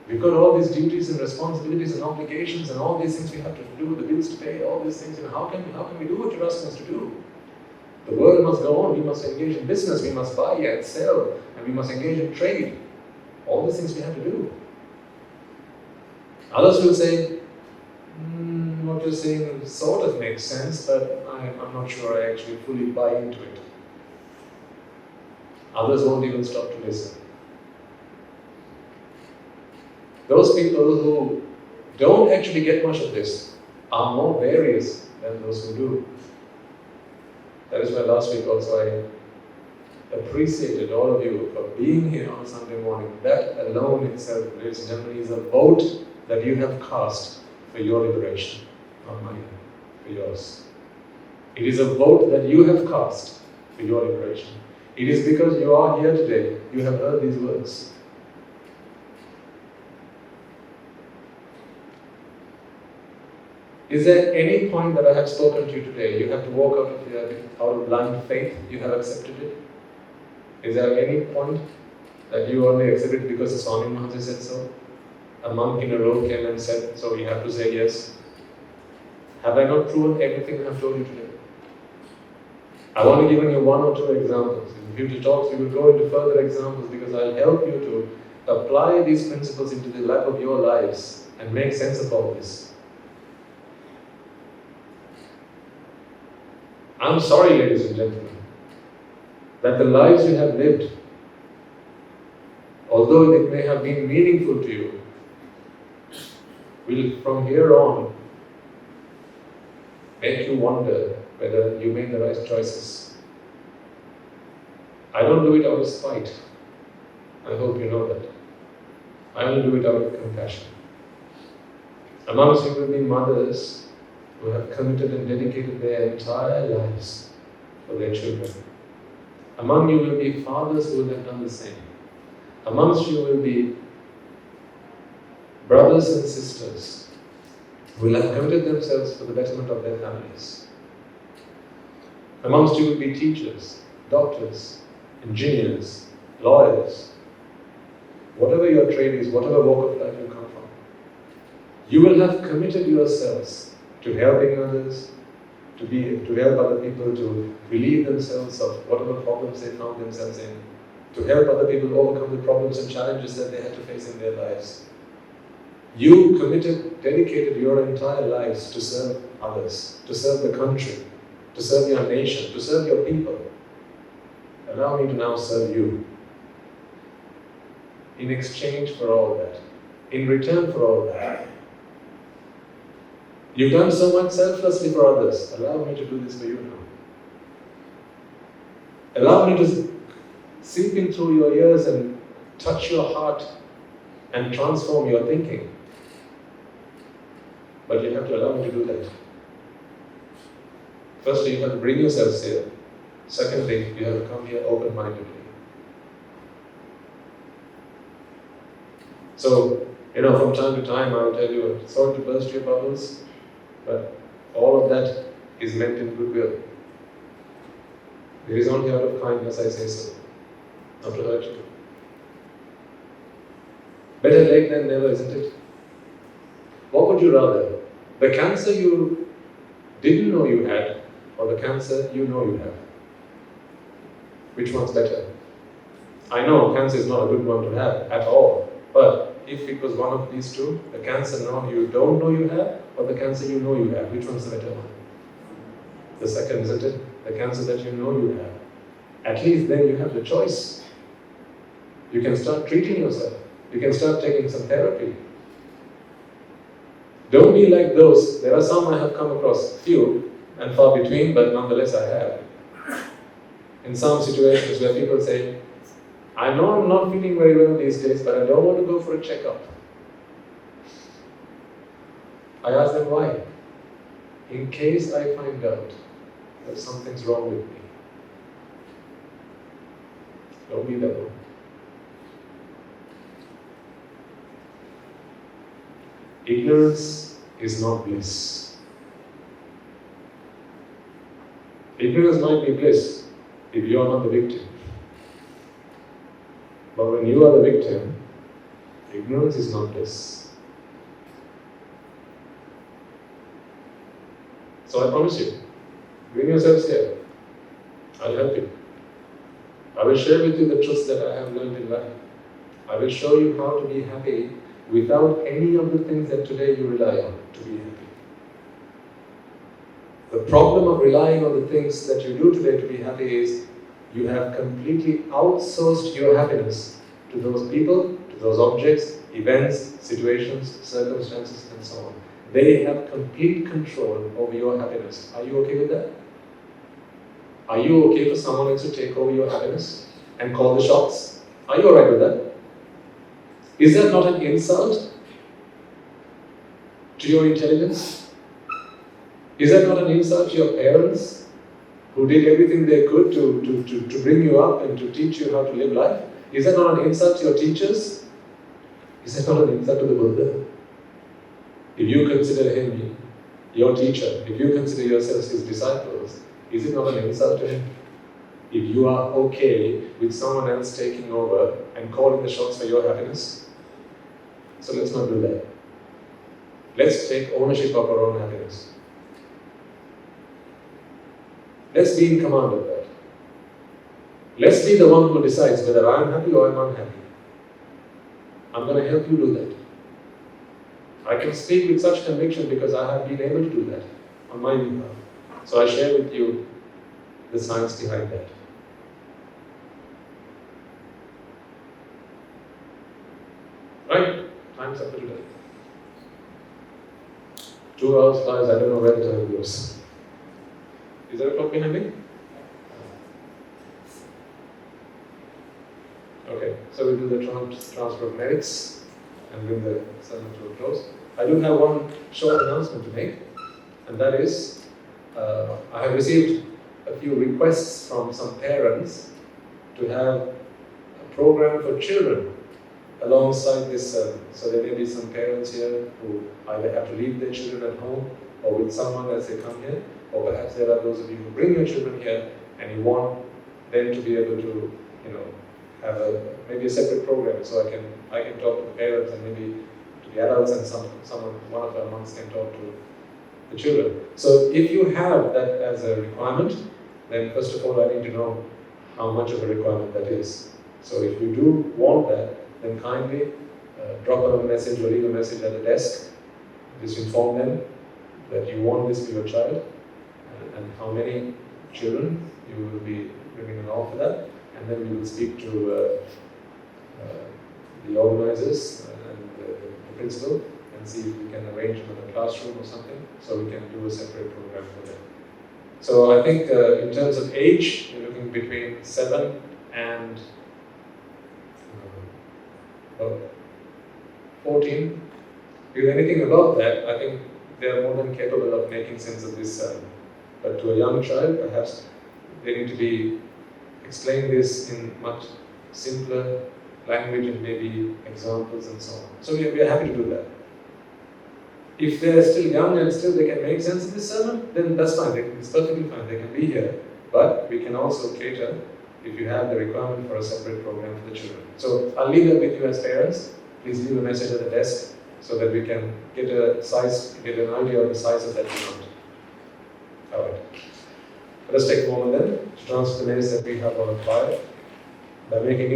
We've got all these duties and responsibilities and obligations and all these things we have to do, the bills to pay, all these things, and how can we do what you're asking us to do? The world must go on, we must engage in business, we must buy and sell, and we must engage in trade. All these things we have to do. Others will say, what you're saying sort of makes sense, but I'm not sure I actually fully buy into it. Others won't even stop to listen. Those people who don't actually get much of this are more various than those who do. That is why last week also I appreciated all of you for being here on a Sunday morning. That alone itself, ladies and gentlemen, is a vote that you have cast for your liberation, not mine, for yours. It is a vote that you have cast for your liberation. It is because you are here today, you have heard these words. Is there any point that I have spoken to you today, you have to walk out of here out of blind faith, you have accepted it? Is there any point that you only accepted because the Swami Maharaj said so? A monk in a robe came and said, so you have to say yes. Have I not proven everything I have told you today? I want to give you one or two examples. In future talks, we will go into further examples because I'll help you to apply these principles into the life of your lives and make sense of all this. I'm sorry, ladies and gentlemen, that the lives you have lived, although it may have been meaningful to you, will from here on make you wonder whether you made the right choices. I don't do it out of spite. I hope you know that. I only do it out of compassion. Amongst you will be mothers who have committed and dedicated their entire lives for their children. Among you will be fathers who will have done the same. Amongst you will be brothers and sisters who will have committed themselves for the betterment of their families. Amongst you will be teachers, doctors, engineers, lawyers, whatever your trade is, whatever walk of life you come from. You will have committed yourselves to helping others, to help other people to relieve themselves of whatever problems they found themselves in, to help other people overcome the problems and challenges that they had to face in their lives. You committed, dedicated your entire lives to serve others, to serve the country, to serve your nation, to serve your people. Allow me to now serve you. In exchange for all that, in return for all that, you've done so much selflessly for others. Allow me to do this for you now. Allow me to seep in through your ears and touch your heart and transform your thinking. But you have to allow me to do that. Firstly, you have to bring yourselves here. Secondly, you have to come here open-mindedly. So, from time to time I'll tell you, sorry to burst your bubbles, but all of that is meant in goodwill. It is only out of kindness I say so, not to hurt you. Better late than never, isn't it? What would you rather? The cancer you didn't know you had, or the cancer you know you have? Which one's better? I know cancer is not a good one to have at all, but if it was one of these two, the cancer you don't know you have, or the cancer you know you have, which one's the better one? The second, isn't it? The cancer that you know you have. At least then you have the choice. You can start treating yourself. You can start taking some therapy. Don't be like those. There are some I have come across, few and far between, but nonetheless I have. In some situations where people say, I know I'm not feeling very well these days, but I don't want to go for a checkup. I ask them why. In case I find out that something's wrong with me. Don't be that one. Ignorance is not bliss. Ignorance might be bliss if you are not the victim. But when you are the victim, ignorance is not bliss. So I promise you, bring yourselves here. I'll help you. I will share with you the truths that I have learned in life. I will show you how to be happy without any of the things that today you rely on to be happy. The problem of relying on the things that you do today to be happy is you have completely outsourced your happiness to those people, to those objects, events, situations, circumstances, and so on. They have complete control over your happiness. Are you okay with that? Are you okay for someone else to take over your happiness and call the shots? Are you alright with that? Is that not an insult to your intelligence? Is that not an insult to your parents who did everything they could to bring you up and to teach you how to live life? Is that not an insult to your teachers? Is that not an insult to the Buddha? If you consider him your teacher, if you consider yourselves his disciples, is it not an insult to him? If you are okay with someone else taking over and calling the shots for your happiness? So let's not do that. Let's take ownership of our own happiness. Let's be in command of that. Let's be the one who decides whether I'm happy or I'm unhappy. I'm going to help you do that. I can speak with such conviction because I have been able to do that on my behalf. So I share with you the science behind that. Right? Time's up for today. 2 hours flies, I don't know where the time goes. Is there a clock behind me? Okay, so we'll do the transfer of merits and bring the sermon to a close. I do have one short announcement to make, and that is, I have received a few requests from some parents to have program for children alongside this sermon. So there may be some parents here who either have to leave their children at home or with someone as they come here, or perhaps there are those of you who bring your children here and you want them to be able to, have maybe a separate program. So I can talk to the parents and maybe to the adults, and one of our monks can talk to the children. So if you have that as a requirement, then first of all I need to know how much of a requirement that is. So if you do want that, then kindly drop them a message or leave a message at the desk. Just inform them that you want this for your child and how many children you will be bringing along for that. And then we will speak to the organizers and the principal and see if we can arrange another classroom or something so we can do a separate program for them. So I think in terms of age, you're looking between 7 and 14. If anything above that, I think they are more than capable of making sense of this sermon. But to a young child, perhaps they need to be explain this in much simpler language and maybe examples and so on. So we are happy to do that. If they are still young and still they can make sense of this sermon, then that's fine. It's perfectly fine. They can be here. But we can also cater if you have the requirement for a separate program for the children. So I'll leave that with you as parents. Please leave a message at the desk so that we can get an idea of the size of that amount. Alright. Let us take a moment then to transfer the minutes that we have on file by making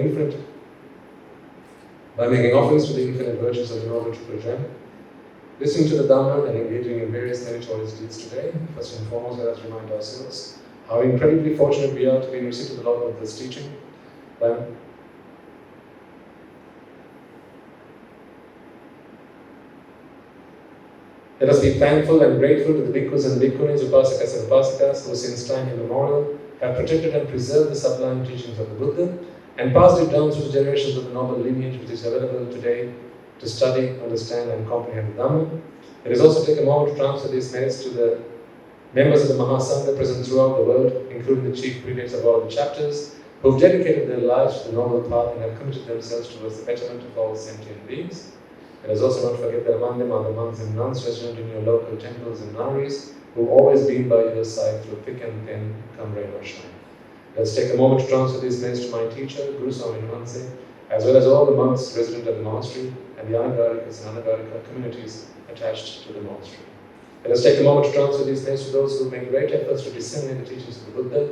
offerings to the infinite virtues of the Noble Triple Gem, listening to the Dhamma and engaging in various meritorious deeds today. First and foremost, let us remind ourselves how incredibly fortunate we are to be in receipt of the Lord of this teaching. Let us be thankful and grateful to the bhikkhus and bhikkhunis, upasakas and upasikas who since time immemorial have protected and preserved the sublime teachings of the Buddha and passed it down through the generations of the noble lineage which is available today to study, understand and comprehend the Dhamma. Let us also take a moment to transfer these merits to the members of the Mahasangha present throughout the world, including the chief prelates of all the chapters, who have dedicated their lives to the noble path and have committed themselves towards the betterment of all sentient beings. Let us also not forget that among them are the monks and nuns resident in your local temples and nunneries, who have always been by your side through thick and thin, come rain or shine. Let's take a moment to transfer these merits to my teacher, Guru Swami Numanse, as well as all the monks resident at the monastery and the Anagarikas and Anagarika communities attached to the monastery. Let us take a moment to transfer these merits to those who make great efforts to disseminate the teachings of the Buddha,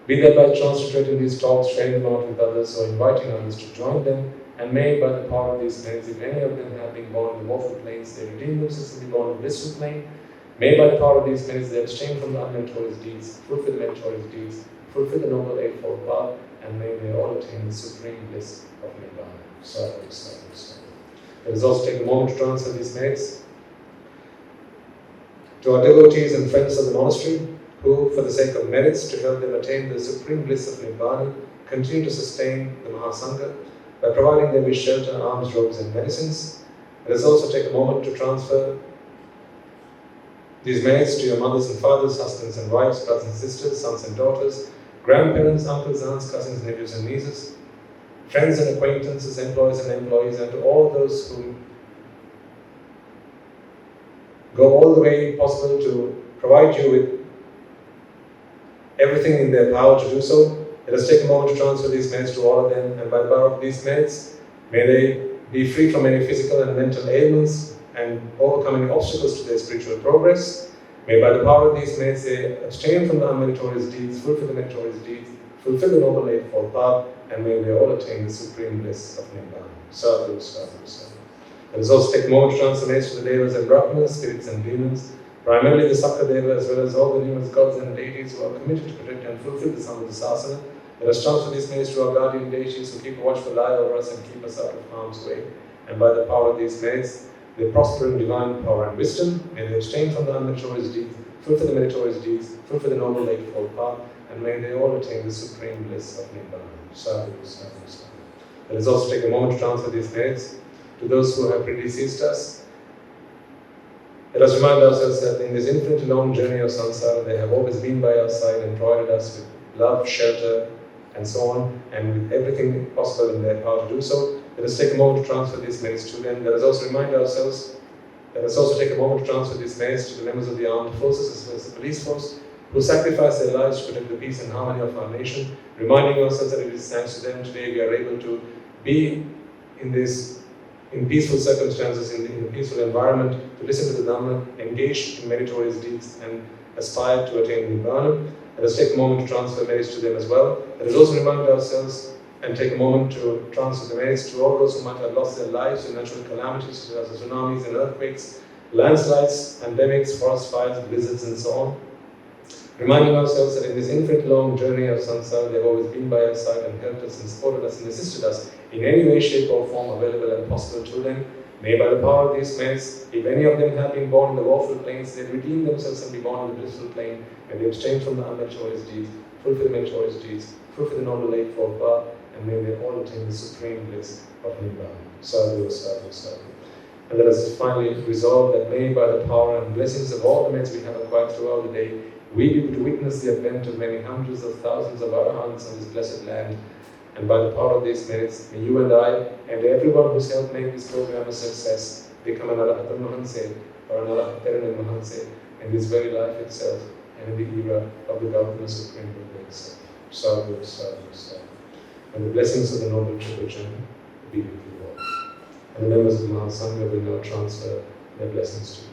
be that by transliterating these talks, sharing them out with others, or inviting others to join them. And may, by the power of these merits, if any of them have been born in the woeful planes, they redeem themselves and be born in the blissful plane. May, by the power of these merits, they abstain from the unmeritorious deeds, fulfill the meritorious deeds, fulfill the noble eightfold path, and may they all attain the supreme bliss of Nibbāna. Sadhu, sadhu, sadhu. Let us also take a moment to transfer these merits to our devotees and friends of the monastery, who, for the sake of merits, to help them attain the supreme bliss of Nibbāna, continue to sustain the Mahasangha by providing them with shelter, alms, robes and medicines. Let us also take a moment to transfer these merits to your mothers and fathers, husbands and wives, brothers and sisters, sons and daughters, grandparents, uncles, aunts, cousins, nephews and nieces, friends and acquaintances, employees and employees, and to all those who go all the way possible to provide you with everything in their power to do so. Let us take a moment to transfer these merits to all of them, and by the power of these merits, may they be free from any physical and mental ailments and overcome any obstacles to their spiritual progress. May by the power of these merits they abstain from the unmeritorious deeds, fulfill the meritorious deeds, fulfill the noble eightfold path, and may they all attain the supreme bliss of Nibbāna. Sadhu, sadhu, sadhu. Let us also take a moment to transfer merits to the devas and brahmanas, spirits and demons, primarily the Sakadeva, as well as all the numerous gods and deities who are committed to protect and fulfill the sum of the sasana. Let us transfer these merits to our guardian deities who keep a watchful eye over us and keep us out of harm's way. And by the power of these merits, they prosper in divine power and wisdom. May they abstain from the unmeritorious deeds, fulfill the meritorious deeds, fulfill the noble eightfold path, and may they all attain the supreme bliss of Nibbāna. Sadhu, sadhu, sadhu. Let us also take a moment to transfer these merits to those who have predeceased us. Let us remind ourselves that in this infinitely long journey of samsara, they have always been by our side and provided us with love, shelter, and so on, and with everything possible in their power to do so. Let us take a moment to transfer these merits to them. Let us also remind ourselves, let us also take a moment to transfer these merits to the members of the armed forces as well as the police force, who sacrifice their lives to protect the peace and harmony of our nation, reminding ourselves that it is thanks to them today we are able to be in peaceful circumstances, in a peaceful environment, to listen to the Dhamma, engage in meritorious deeds, and aspire to attain Nibbāna. Let us take a moment to transfer merits to them as well. Let us also remind ourselves and take a moment to transfer the merits to all those who might have lost their lives in natural calamities such as tsunamis and earthquakes, landslides, pandemics, forest fires, blizzards, and so on. Reminding ourselves that in this infinite long journey of samsara, they have always been by our side and helped us and supported us and assisted us in any way, shape or form available and possible to them. May by the power of these merits, if any of them have been born in the woeful planes, they redeem themselves and be born in the blissful plane, and they abstain from the unmeritorious deeds, fulfill the meritorious deeds, fulfill the noble eightfold path, and may they all attain the supreme bliss of Nibbāna. Sadhu, sadhu, sadhu. And let us finally resolve that may by the power and blessings of all the merits we have acquired throughout the day, we be able to witness the advent of many hundreds of thousands of arahants on this blessed land. And by the power of these merits, may you and I, and everyone who's helped make this program a success, become an Arahata Mahanse, or an Arahata Mahanse, in this very life itself, and in the era of the government of Supreme Buddha itself. Sadhu, sadhu, sadhu. And the blessings of the Noble Triple Journey be with you all. And the members of the Mahasangha will now transfer their blessings to you.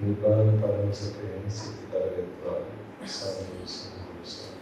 Nibbāna param sakaya siddhikara sadhu sadhu sadhu.